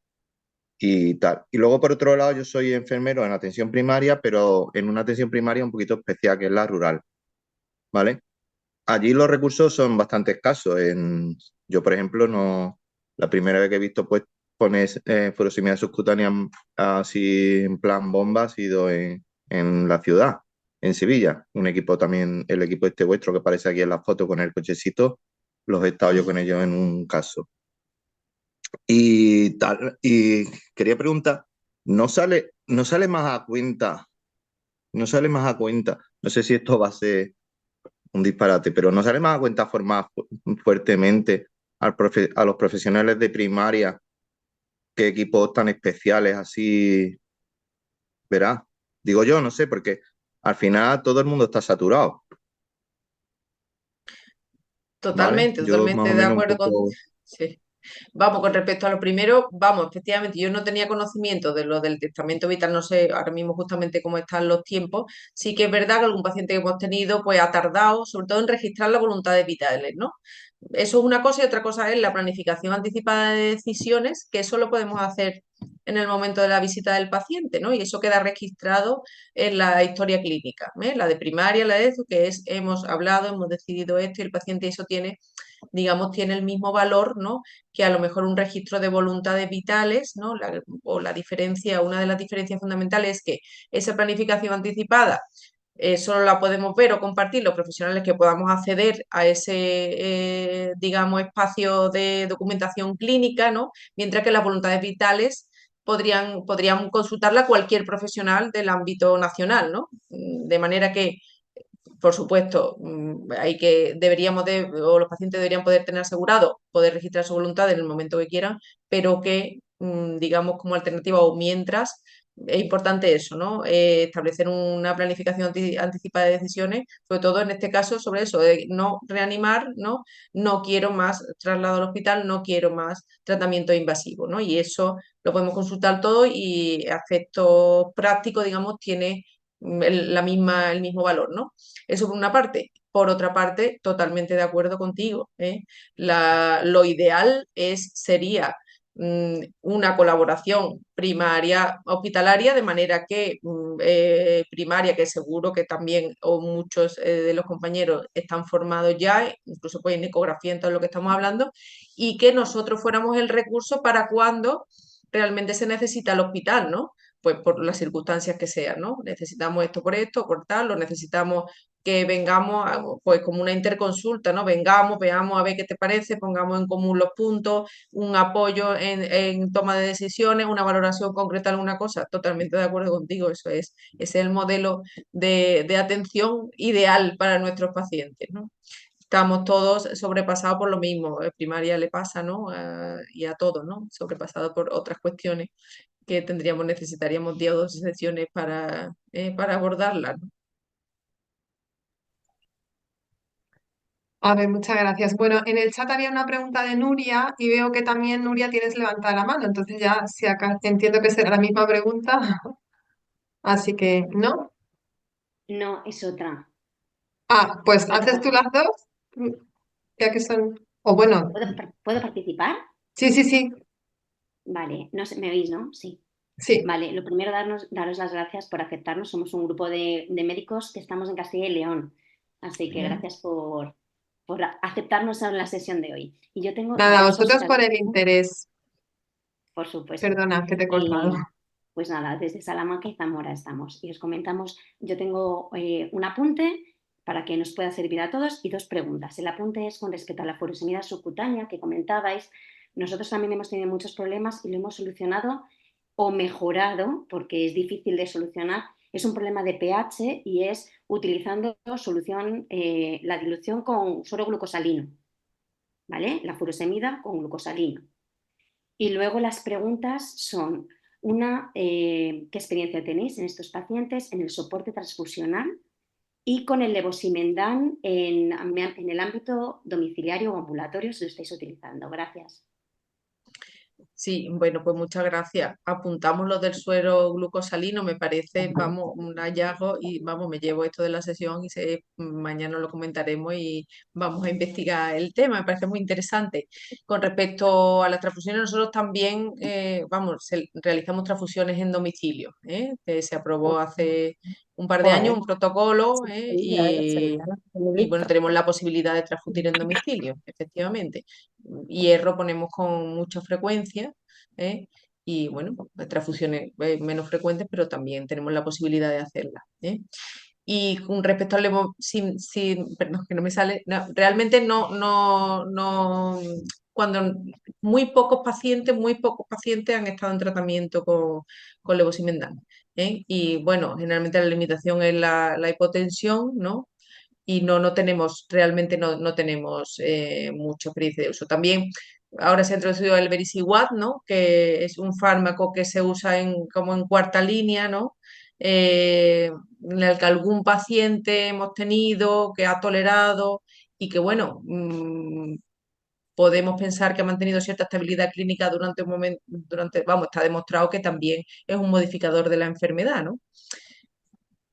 y tal. Y luego, por otro lado, yo soy enfermero en atención primaria, pero en una atención primaria un poquito especial, que es la rural, ¿vale? Allí los recursos son bastante escasos. Yo, por ejemplo, no, la primera vez que he visto pues pones furosemida subcutánea así en plan bomba ha sido en la ciudad, en Sevilla. Un equipo también, el equipo este vuestro que aparece aquí en la foto con el cochecito, los he estado yo con ellos en un caso. Y tal, y quería preguntar, no sale más a cuenta, no sale más a cuenta, no sé si esto va a ser un disparate, pero ¿no sale más a cuenta formar fuertemente a los profesionales de primaria que equipos tan especiales así, verás? Digo yo, no sé, porque al final todo el mundo está saturado, ¿vale? Totalmente, Yo más o totalmente de menos un acuerdo con... poco... Sí. Vamos, con respecto a lo primero, vamos, efectivamente, yo no tenía conocimiento de lo del testamento vital, no sé ahora mismo justamente cómo están los tiempos. Sí que es verdad que algún paciente que hemos tenido, pues ha tardado, sobre todo en registrar las voluntades vitales, ¿no? Eso es una cosa y otra cosa es la planificación anticipada de decisiones, que eso lo podemos hacer en el momento de la visita del paciente, ¿no? Y eso queda registrado en la historia clínica, ¿eh? La de primaria, la de eso, que es, hemos hablado, hemos decidido esto y el paciente eso tiene, digamos, tiene el mismo valor, ¿no? Que a lo mejor un registro de voluntades vitales, ¿no? O la diferencia, una de las diferencias fundamentales es que esa planificación anticipada solo la podemos ver o compartir los profesionales que podamos acceder a ese, digamos, espacio de documentación clínica, ¿no? Mientras que las voluntades vitales podrían consultarla cualquier profesional del ámbito nacional, ¿no? De manera que por supuesto, o los pacientes deberían poder tener asegurado poder registrar su voluntad en el momento que quieran, pero que, digamos, como alternativa o mientras, es importante eso, ¿no? Establecer una planificación anticipada de decisiones, sobre todo en este caso sobre eso, de no reanimar, ¿no? No quiero más traslado al hospital, no quiero más tratamiento invasivo, ¿no? Y eso lo podemos consultar todo y a efectos prácticos, digamos, tiene el mismo valor, ¿no? Eso por una parte. Por otra parte, totalmente de acuerdo contigo, ¿eh? Lo ideal sería una colaboración primaria hospitalaria, de manera que primaria, que seguro que también o muchos de los compañeros están formados ya, incluso pues en ecografía, en todo lo que estamos hablando, y que nosotros fuéramos el recurso para cuando realmente se necesita el hospital, ¿no? Pues por las circunstancias que sean, ¿no? Necesitamos esto por esto, por tal, lo necesitamos que vengamos, pues como una interconsulta, ¿no? Vengamos, veamos a ver qué te parece, pongamos en común los puntos, un apoyo en toma de decisiones, una valoración concreta de alguna cosa. Totalmente de acuerdo contigo, ese es el modelo de atención ideal para nuestros pacientes, ¿no? Estamos todos sobrepasados por lo mismo, primaria le pasa, ¿no? Y a todos, ¿no? Sobrepasados por otras cuestiones que necesitaríamos 10 o 12 sesiones para abordarlas, ¿no? A ver, muchas gracias. Bueno, en el chat había una pregunta de Nuria y veo que también Nuria tienes levantada la mano, entonces ya si acá entiendo que será la misma pregunta, así que no. No, es otra. Ah, pues ¿Puedo, haces tú las dos, ya que son, o bueno, ¿puedo participar? sí, sí, sí, Vale, no sé, ¿me oís, no? Sí. sí. Vale, lo primero, daros las gracias por aceptarnos. Somos un grupo de médicos que estamos en Castilla y León. Así que gracias por aceptarnos en la sesión de hoy. Y yo tengo Nada, dos vosotros cositas, por el interés. por supuesto. Perdona que te he cortado. Pues nada, desde Salamanca y Zamora estamos. Y os comentamos, yo tengo un apunte para que nos pueda servir a todos y dos preguntas. El apunte es con respecto a la furosemida subcutánea que comentabais. Nosotros también hemos tenido muchos problemas y lo hemos solucionado o mejorado, porque es difícil de solucionar. Es un problema de pH y es utilizando solución, la dilución con suero glucosalino, ¿vale? La furosemida con glucosalino. Y luego las preguntas son, una, ¿qué experiencia tenéis en estos pacientes en el soporte transfusional y con el levosimendan en el ámbito domiciliario o ambulatorio si lo estáis utilizando? Gracias. Sí, bueno, pues muchas gracias. Apuntamos lo del suero glucosalino, me parece, vamos, un hallazgo y vamos, me llevo esto de la sesión y mañana lo comentaremos y vamos a investigar el tema, me parece muy interesante. Con respecto a las transfusiones, nosotros también, realizamos transfusiones en domicilio, que se aprobó hace un par de años un protocolo, y bueno, tenemos la posibilidad de transfutir en domicilio, efectivamente. Hierro ponemos con mucha frecuencia, ¿eh? Y bueno, transfusiones menos frecuentes, pero también tenemos la posibilidad de hacerlas, ¿eh? Y con respecto al perdón, que no me sale, no, realmente no, cuando muy pocos pacientes han estado en tratamiento con levosimendan, ¿eh? Y bueno, generalmente la limitación es la hipotensión, ¿no? Y no tenemos, realmente no tenemos mucha experiencia de uso. También ahora se ha introducido el Vericiguat, ¿no? Que es un fármaco que se usa como en cuarta línea, ¿no? En el que algún paciente hemos tenido que ha tolerado y que, bueno, podemos pensar que ha mantenido cierta estabilidad clínica durante un momento, vamos, está demostrado que también es un modificador de la enfermedad, ¿no?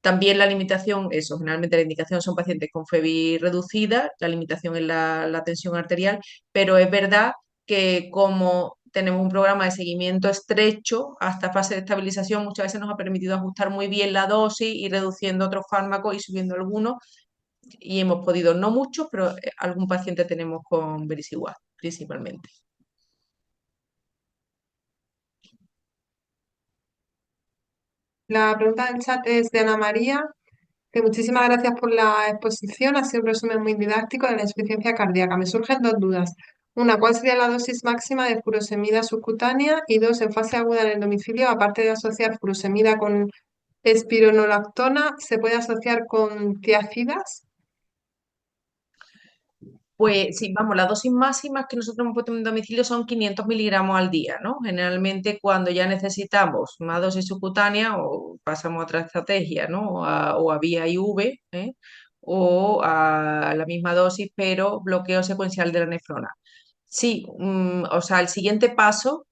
También la limitación, eso, generalmente la indicación son pacientes con FEBI reducida, la limitación es la tensión arterial, pero es verdad que como tenemos un programa de seguimiento estrecho hasta fase de estabilización, muchas veces nos ha permitido ajustar muy bien la dosis y reduciendo otros fármacos y subiendo algunos, y hemos podido, no muchos, pero algún paciente tenemos con vericiguat, principalmente. La pregunta del chat es de Ana María, que muchísimas gracias por la exposición. Ha sido un resumen muy didáctico de la insuficiencia cardíaca. Me surgen dos dudas. Una, ¿cuál sería la dosis máxima de furosemida subcutánea? Y dos, en fase aguda en el domicilio, aparte de asociar furosemida con espironolactona, ¿se puede asociar con tiacidas? Pues sí, vamos, las dosis máximas que nosotros hemos puesto en domicilio son 500 miligramos al día, ¿no? Generalmente cuando ya necesitamos más dosis subcutánea o pasamos a otra estrategia, ¿no? O a vía IV, ¿eh? O a la misma dosis, pero bloqueo secuencial de la nefrona. Sí, o sea, el siguiente paso,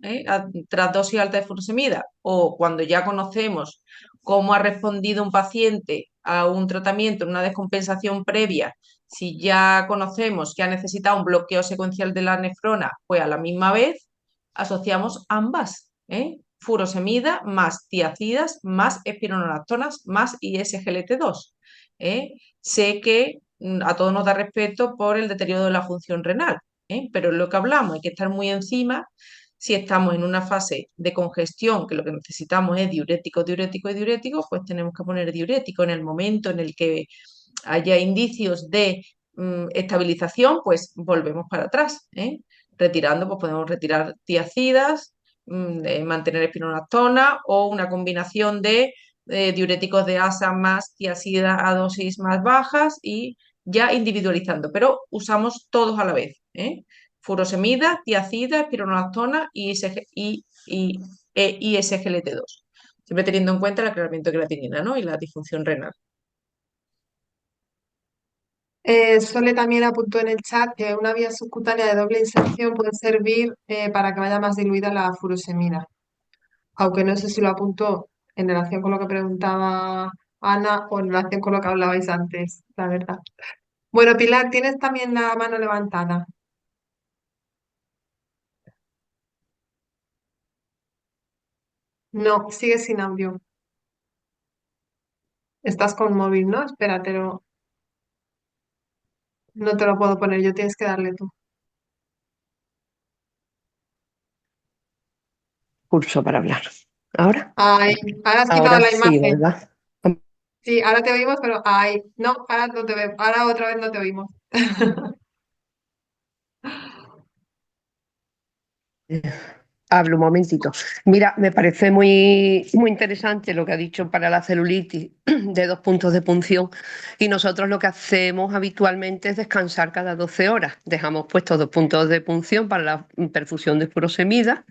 tras dosis alta de furosemida o cuando ya conocemos cómo ha respondido un paciente a un tratamiento, una descompensación previa, si ya conocemos que ha necesitado un bloqueo secuencial de la nefrona, pues a la misma vez asociamos ambas, furosemida más tiacidas más espironolactonas más ISGLT2. Sé que a todos nos da respeto por el deterioro de la función renal, pero es lo que hablamos, hay que estar muy encima. Si estamos en una fase de congestión, que lo que necesitamos es diurético, diurético y diurético, pues tenemos que poner diurético en el momento en el que haya indicios de estabilización, pues volvemos para atrás, retirando, pues podemos retirar tiacidas, mantener espironolactona o una combinación de diuréticos de asa más tiacida a dosis más bajas y ya individualizando, pero usamos todos a la vez, furosemida, tiacida, espironolactona y ISGLT2, siempre teniendo en cuenta el aclaramiento de creatinina, ¿no? Y la disfunción renal. Sole también apuntó en el chat que una vía subcutánea de doble inserción puede servir para que vaya más diluida la furosemida. Aunque no sé si lo apuntó en relación con lo que preguntaba Ana o en relación con lo que hablabais antes, la verdad. Bueno, Pilar, tienes también la mano levantada. No, sigue sin audio. Estás con móvil, ¿no? Espérate, no te lo puedo poner, yo tienes que darle tú. Pulso para hablar. ¿Ahora? Ay, ahora has quitado Ahora la sí, imagen. ¿verdad? Sí, ahora te oímos, pero ay, no, ahora no te vemos, ahora otra vez no te oímos. Hablo un momentito. Mira, me parece muy interesante lo que ha dicho para la celulitis de 2 puntos de punción y nosotros lo que hacemos habitualmente es descansar cada 12 horas. Dejamos puestos 2 puntos de punción para la perfusión de furosemida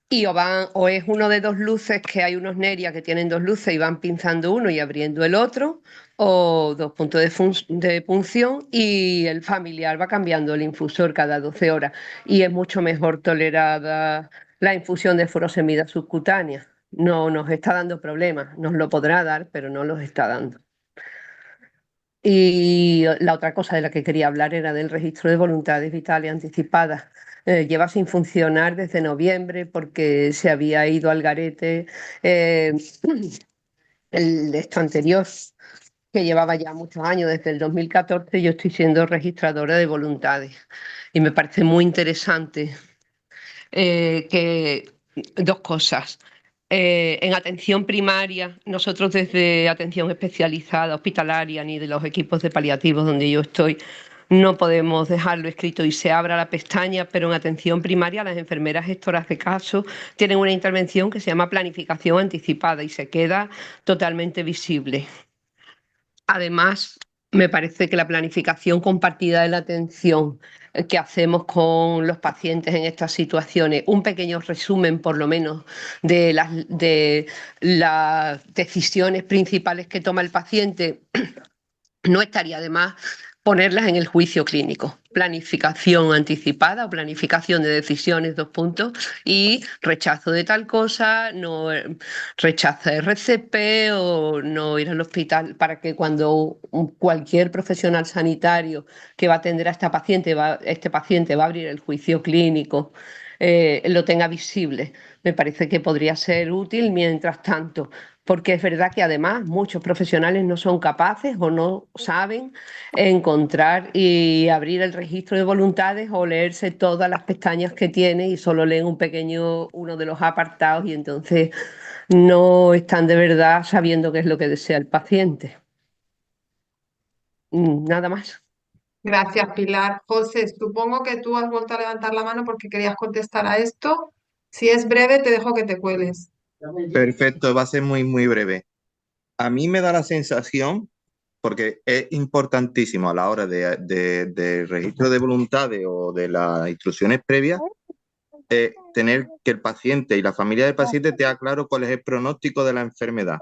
y o es uno de 2 luces, que hay unos Neria que tienen 2 luces y van pinzando uno y abriendo el otro, o 2 puntos de punción y el familiar va cambiando el infusor cada 12 horas y es mucho mejor tolerada la infusión de furosemida subcutánea. No nos está dando problemas, nos lo podrá dar, pero no los está dando. Y la otra cosa de la que quería hablar era del registro de voluntades vitales anticipadas. Lleva sin funcionar desde noviembre porque se había ido al garete eh, el esto anterior, que llevaba ya muchos años, desde el 2014 yo estoy siendo registradora de voluntades y me parece muy interesante que 2 cosas. En atención primaria, nosotros desde atención especializada, hospitalaria, ni de los equipos de paliativos donde yo estoy, no podemos dejarlo escrito y se abra la pestaña, pero en atención primaria las enfermeras gestoras de caso tienen una intervención que se llama planificación anticipada y se queda totalmente visible. Además, me parece que la planificación compartida de la atención que hacemos con los pacientes en estas situaciones, un pequeño resumen por lo menos de las decisiones principales que toma el paciente, no estaría de más ponerlas en el juicio clínico. Planificación anticipada o planificación de decisiones, 2 puntos, y rechazo de tal cosa, no rechaza RCP o no ir al hospital, para que cuando cualquier profesional sanitario que va a atender a este paciente va a abrir el juicio clínico, lo tenga visible. Me parece que podría ser útil mientras tanto, porque es verdad que además muchos profesionales no son capaces o no saben encontrar y abrir el registro de voluntades o leerse todas las pestañas que tiene y solo leen uno de los apartados y entonces no están de verdad sabiendo qué es lo que desea el paciente. Nada más. Gracias, Pilar. José, supongo que tú has vuelto a levantar la mano porque querías contestar a esto. Si es breve, te dejo que te cueles. Perfecto, va a ser muy breve. A mí me da la sensación, porque es importantísimo a la hora de registro de voluntades o de las instrucciones previas, tener que el paciente y la familia del paciente tenga claro cuál es el pronóstico de la enfermedad.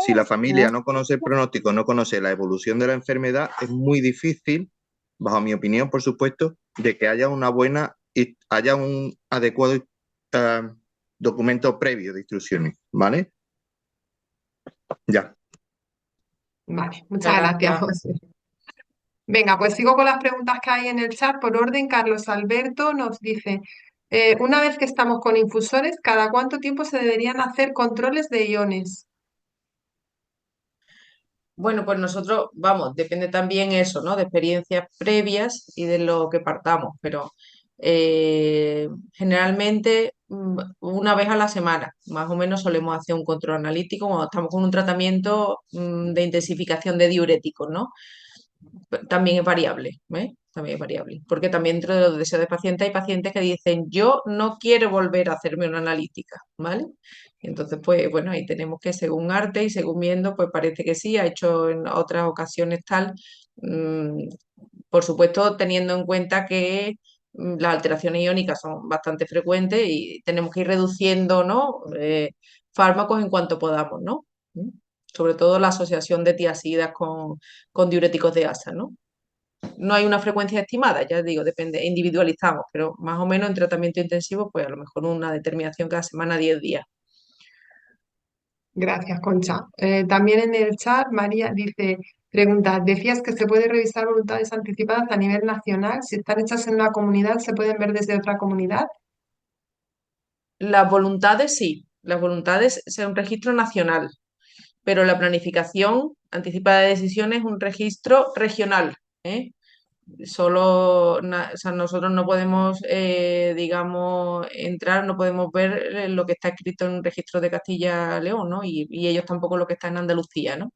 Si la familia no conoce el pronóstico, no conoce la evolución de la enfermedad, es muy difícil, bajo mi opinión, por supuesto, de que haya haya un adecuado documento previo de instrucciones, ¿vale? Ya. Vale, muchas gracias, Gracias. José. Venga, pues sigo con las preguntas que hay en el chat. Por orden, Carlos Alberto nos dice, una vez que estamos con infusores, ¿cada cuánto tiempo se deberían hacer controles de iones? Bueno, pues nosotros, vamos, depende también eso, ¿no? De experiencias previas y de lo que partamos, pero generalmente una vez a la semana, más o menos solemos hacer un control analítico cuando estamos con un tratamiento de intensificación de diuréticos, ¿no? También es variable, ¿ves? También es variable, porque también dentro de los deseos de paciente hay pacientes que dicen, yo no quiero volver a hacerme una analítica, ¿vale? Entonces, pues bueno, ahí tenemos que, según arte y según viendo, pues parece que sí, ha hecho en otras ocasiones tal. mm, por supuesto, teniendo en cuenta que las alteraciones iónicas son bastante frecuentes y tenemos que ir reduciendo, ¿no? Fármacos en cuanto podamos, ¿no? Sobre todo la asociación de tiazidas con diuréticos de asa, ¿no? No hay una frecuencia estimada, ya digo, depende, individualizamos, pero más o menos en tratamiento intensivo, pues a lo mejor una determinación cada semana, 10 días. Gracias, Concha. También en el chat, María dice, pregunta, decías que se puede revisar voluntades anticipadas a nivel nacional. Si están hechas en una comunidad, ¿se pueden ver desde otra comunidad? Las voluntades sí, las voluntades es un registro nacional, pero la planificación anticipada de decisiones es un registro regional, ¿eh? o sea, nosotros no podemos, digamos, entrar, no podemos ver lo que está escrito en un registro de Castilla-León, ¿no? Y ellos tampoco lo que está en Andalucía, ¿no?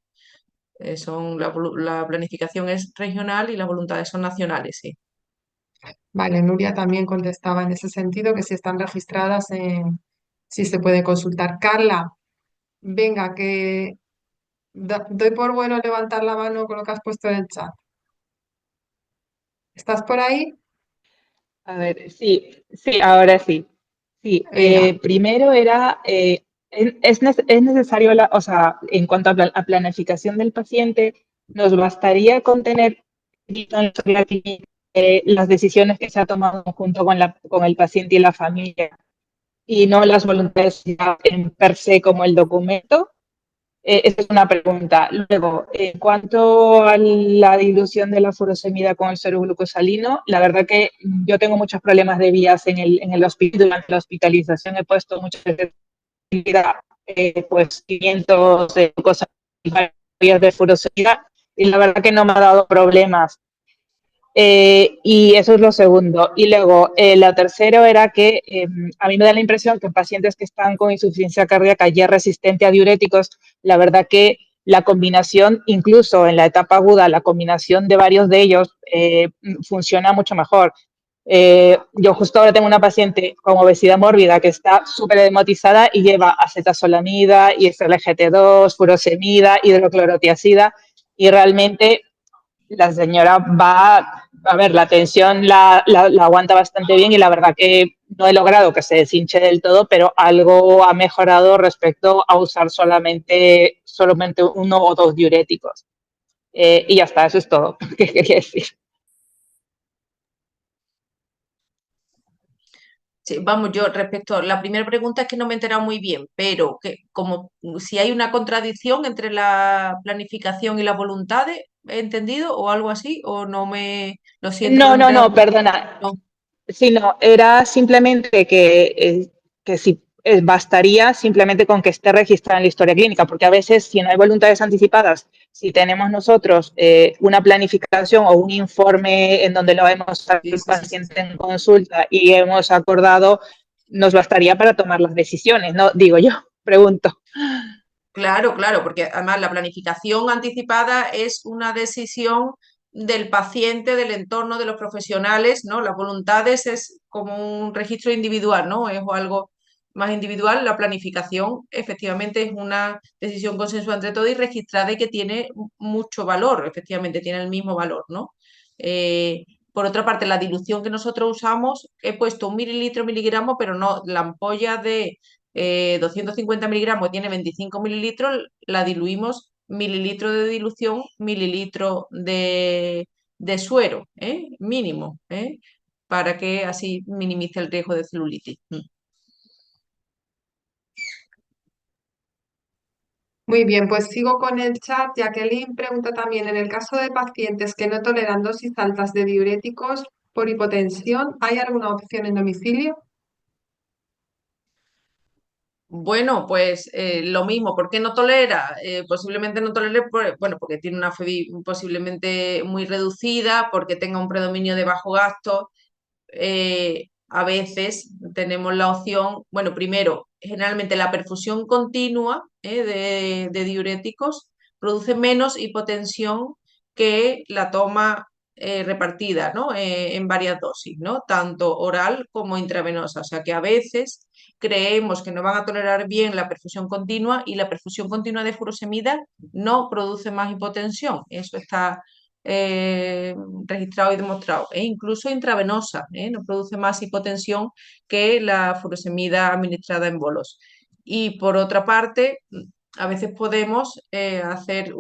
La planificación es regional y las voluntades son nacionales, sí. Vale, Nuria también contestaba en ese sentido que si están registradas, sí se puede consultar. Carla, venga, que doy por bueno levantar la mano con lo que has puesto en el chat. ¿Estás por ahí? A ver, sí, sí, ahora sí. Sí, Venga, primero era, es necesario, o sea, en cuanto a planificación del paciente, nos bastaría con tener las decisiones que se ha tomado junto con el paciente y la familia y no las voluntades ya en per se como el documento. Esa es una pregunta. Luego, en cuanto a la dilución de la furosemida con el suero glucosalino, la verdad que yo tengo muchos problemas de vías en el hospital. Durante la hospitalización he puesto muchas veces pues 500 de glucosa y varias de furosemida y la verdad que no me ha dado problemas. Y eso es lo segundo. Y luego, lo tercero era que a mí me da la impresión que en pacientes que están con insuficiencia cardíaca ya resistente a diuréticos, la verdad que la combinación, incluso en la etapa aguda, la combinación de varios de ellos funciona mucho mejor. Yo justo ahora tengo una paciente con obesidad mórbida que está súper edemotizada y lleva acetazolamida, ISLGT2, furosemida, hidroclorotiazida y realmente la señora va, a ver, la tensión la aguanta bastante bien y la verdad que no he logrado que se deshinche del todo, pero algo ha mejorado respecto a usar solamente uno o dos diuréticos. Y ya está, eso es todo. ¿Qué quería decir? Sí, vamos, yo respecto a la primera pregunta es que no me he enterado muy bien, pero que como si hay una contradicción entre la planificación y las voluntades, ¿he entendido? ¿O algo así? ¿O no me lo siento, no No, me he no, enterado? no, perdona. No. Sí, no, era simplemente que si bastaría simplemente con que esté registrada en la historia clínica, porque a veces si no hay voluntades anticipadas, si tenemos nosotros una planificación o un informe en donde lo hemos al Sí, sí, sí, sí. paciente en consulta y hemos acordado, nos bastaría para tomar las decisiones, ¿no? Digo yo, pregunto. Claro, claro, porque además la planificación anticipada es una decisión del paciente, del entorno, de los profesionales, ¿no? Las voluntades es como un registro individual, ¿no? Es algo más individual. La planificación efectivamente es una decisión consensuada entre todos y registrada y que tiene mucho valor, efectivamente tiene el mismo valor, ¿no? Eh, por otra parte, la dilución que nosotros usamos, he puesto 1 miligramo, pero no, la ampolla de 250 miligramos tiene 25 mililitros, la diluimos mililitro de dilución, mililitro de suero, mínimo, para que así minimice el riesgo de celulitis. muy bien, pues sigo con el chat. Jacqueline pregunta también, en el caso de pacientes que no toleran dosis altas de diuréticos por hipotensión, ¿hay alguna opción en domicilio? Bueno, pues lo mismo, ¿por qué no tolera? Posiblemente no tolere, bueno, porque tiene una FEBI posiblemente muy reducida, porque tenga un predominio de bajo gasto. A veces tenemos la opción, bueno, primero, generalmente la perfusión continua de diuréticos produce menos hipotensión que la toma repartida, ¿no? En varias dosis, ¿no? Tanto oral como intravenosa. O sea que a veces creemos que no van a tolerar bien la perfusión continua y la perfusión continua de furosemida no produce más hipotensión. Eso está eh, registrado y demostrado. E incluso intravenosa, no produce más hipotensión que la furosemida administrada en bolos. Y por otra parte, a veces podemos hacer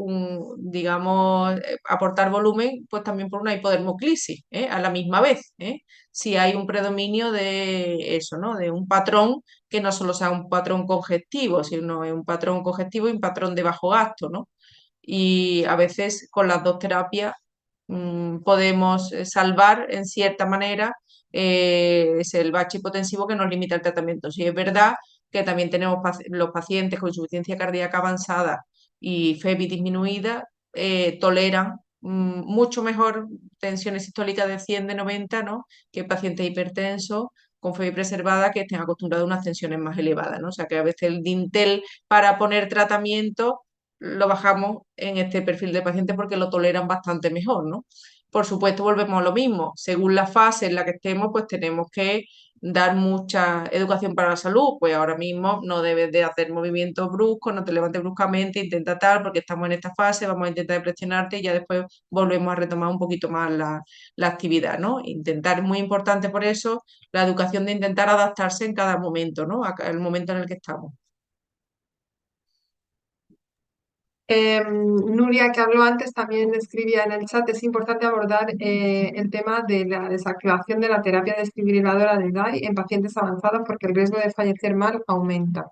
digamos, aportar volumen, pues también por una hipodermoclisis, a la misma vez, si hay un predominio de eso, ¿no? De un patrón que no solo sea un patrón congestivo, sino es un patrón congestivo y un patrón de bajo gasto, ¿no? Y a veces con las dos terapias podemos salvar en cierta manera es el bache hipotensivo que nos limita el tratamiento. Sí, es verdad que también tenemos los pacientes con insuficiencia cardíaca avanzada y FEBI disminuida, toleran mucho mejor tensión sistólica de 100 de 90, ¿no? Que pacientes hipertensos con fiebre preservada que estén acostumbrados a unas tensiones más elevadas, ¿no? O sea que a veces el dintel para poner tratamiento lo bajamos en este perfil de pacientes porque lo toleran bastante mejor, ¿no? Por supuesto, volvemos a lo mismo. Según la fase en la que estemos, pues tenemos que dar mucha educación para la salud. Pues ahora mismo no debes de hacer movimientos bruscos, no te levantes bruscamente, intenta tal, porque estamos en esta fase, vamos a intentar presionarte y ya después volvemos a retomar un poquito más la actividad, ¿no? Intentar, es muy importante por eso, la educación de intentar adaptarse en cada momento, ¿no? Al momento en el que estamos. Nuria, que habló antes, también escribía en el chat, es importante abordar el tema de la desactivación de la terapia desfibriladora de DAI en pacientes avanzados porque el riesgo de fallecer mal aumenta.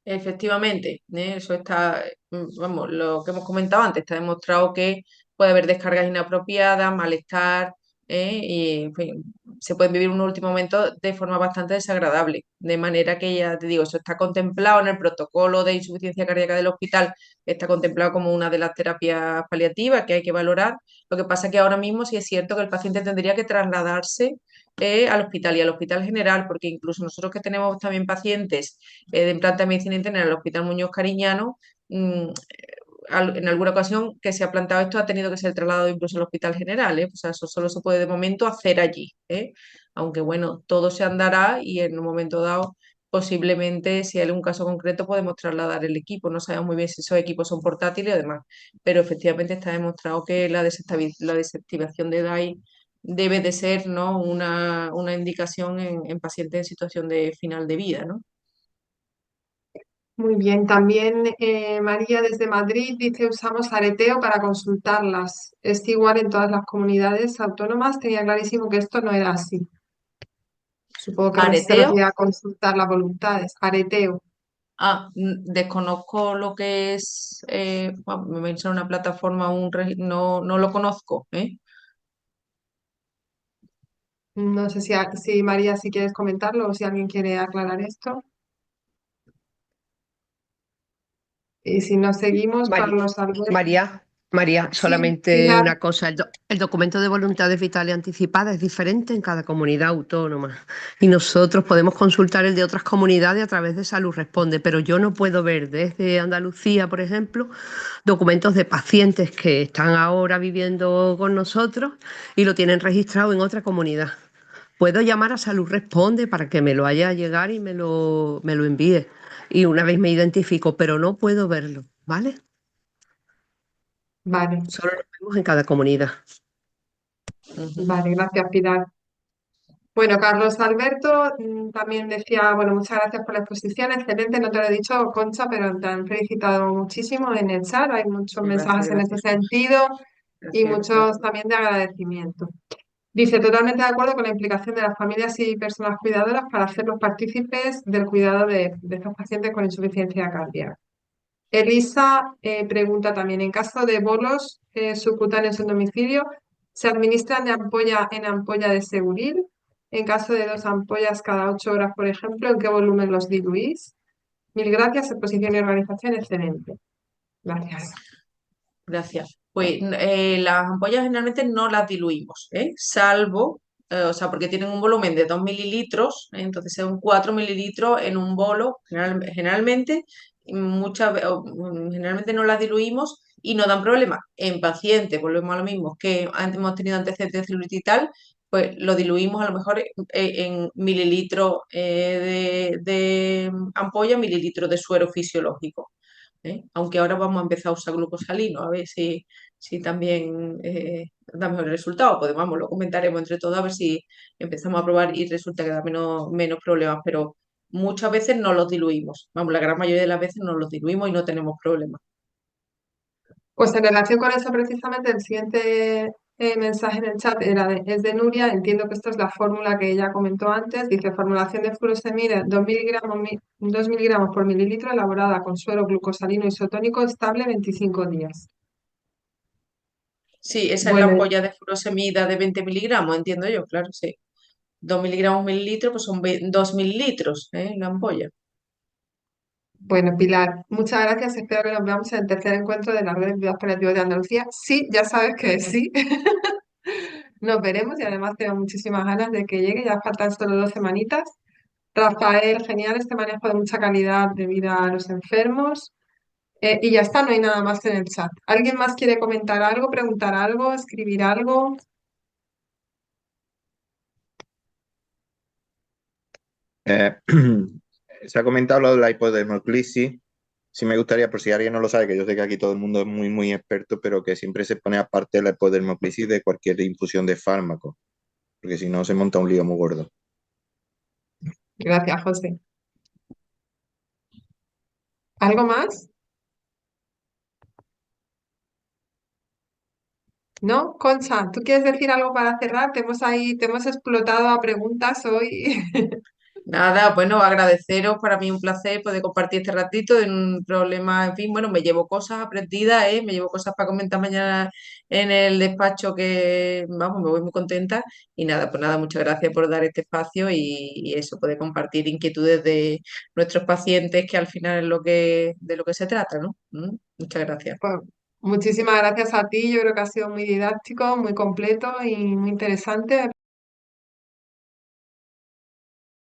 Efectivamente, eso está, vamos, lo que hemos comentado antes, está demostrado que puede haber descargas inapropiadas, malestar, y en fin, se pueden vivir un último momento de forma bastante desagradable. De manera que ya te digo, eso está contemplado en el protocolo de insuficiencia cardíaca del hospital, está contemplado como una de las terapias paliativas que hay que valorar. Lo que pasa es que ahora mismo sí es cierto que el paciente tendría que trasladarse al hospital y al hospital general, porque incluso nosotros que tenemos también pacientes de planta de medicina interna en el Hospital Muñoz Cariñano, en alguna ocasión que se ha planteado esto ha tenido que ser trasladado incluso al Hospital General, ¿eh? O sea, eso solo se puede de momento hacer allí, ¿eh? Aunque bueno, todo se andará y en un momento dado posiblemente, si hay algún caso concreto, podemos trasladar el equipo. No sabemos muy bien si esos equipos son portátiles y demás, pero efectivamente está demostrado que la desactivación de DAI debe de ser, ¿no? una indicación en pacientes en situación de final de vida, ¿no? Muy bien, también María desde Madrid dice usamos areteo para consultarlas. ¿Es igual en todas las comunidades autónomas? Tenía clarísimo que esto no era así. Supongo que se Areteo. refiere a consultar las voluntades. Areteo. Desconozco lo que es, bueno, me menciona una plataforma, no lo conozco, ¿eh? No sé si María, si quieres comentarlo o si alguien quiere aclarar esto. Y si no seguimos, Mari- Carlos Alberto. María, Sí, solamente Pilar. una cosa. El documento de voluntades vitales anticipadas es diferente en cada comunidad autónoma y nosotros podemos consultar el de otras comunidades a través de Salud Responde, pero yo no puedo ver desde Andalucía, por ejemplo, documentos de pacientes que están ahora viviendo con nosotros y lo tienen registrado en otra comunidad. Puedo llamar a Salud Responde para que me lo haga llegar y me lo envíe. Y una vez me identifico, pero no puedo verlo, ¿vale? Vale, Solo lo vemos en cada comunidad. vale, gracias, Pilar. Bueno, Carlos Alberto también decía, bueno, muchas gracias por la exposición, excelente, no te lo he dicho, Concha, pero te han felicitado muchísimo en el chat, hay muchos mensajes en ese Gracias, sentido y gracias. muchos también de agradecimiento. Dice, totalmente de acuerdo con la implicación de las familias y personas cuidadoras para hacerlos partícipes del cuidado de estos pacientes con insuficiencia cardíaca. Elisa pregunta también, en caso de bolos subcutáneos en domicilio, ¿se administran de ampolla en ampolla de Seguril? En caso de 2 ampollas cada 8 horas, por ejemplo, ¿en qué volumen los diluís? Mil gracias, exposición y organización excelente. Gracias. Gracias. Pues las ampollas generalmente no las diluimos, salvo, o sea, porque tienen un volumen de 2 mililitros, entonces son 4 mililitros en un bolo, generalmente, generalmente no las diluimos y no dan problema. En pacientes, volvemos a lo mismo, que hemos tenido antecedentes de celulitis y tal, pues lo diluimos a lo mejor en mililitros de ampolla, mililitros de suero fisiológico. Aunque ahora vamos a empezar a usar glucosalino, a ver si también da mejor resultado. Pues vamos, lo comentaremos entre todos a ver si empezamos a probar y resulta que da menos problemas, pero muchas veces no los diluimos. Vamos, la gran mayoría de las veces no los diluimos y no tenemos problemas. Pues en relación con eso, precisamente el siguiente mensaje en el chat es de Nuria. Entiendo que esto es la fórmula que ella comentó antes. Dice formulación de furosemide 2 miligramos por mililitro elaborada con suero glucosalino isotónico estable 25 días. Sí, esa es la Bueno, ampolla de furosemida de 20 miligramos, entiendo yo, claro, sí. 2 miligramos mililitros, pues son 2 mililitros, la ampolla. Bueno, Pilar, muchas gracias. Espero que nos veamos en el tercer encuentro de la Red de Cuidados Paliativos de Andalucía. Sí, ya sabes que sí. Nos veremos y además tengo muchísimas ganas de que llegue. Ya faltan solo 2 semanitas. Rafael, genial este manejo de mucha calidad de vida a los enfermos. Y ya está, no hay nada más en el chat. ¿Alguien más quiere comentar algo, preguntar algo, escribir algo? Eh, Se ha comentado lo de la hipodermoclisis. Sí me gustaría, por si alguien no lo sabe, que yo sé que aquí todo el mundo es muy, muy experto, pero que siempre se pone aparte la hipodermoclisis de cualquier infusión de fármaco, porque si no se monta un lío muy gordo. Gracias, José. ¿Algo más? ¿No? Concha, ¿tú quieres decir algo para cerrar? Te hemos explotado a preguntas hoy. Nada, bueno, agradeceros, para mí un placer poder compartir este ratito en un problema, en fin, bueno, me llevo cosas aprendidas, me llevo cosas para comentar mañana en el despacho que, vamos, me voy muy contenta y nada, pues nada, muchas gracias por dar este espacio y eso, poder compartir inquietudes de nuestros pacientes, que al final es de lo que se trata, ¿no? Muchas gracias. Pues, muchísimas gracias a ti. Yo creo que ha sido muy didáctico, muy completo y muy interesante.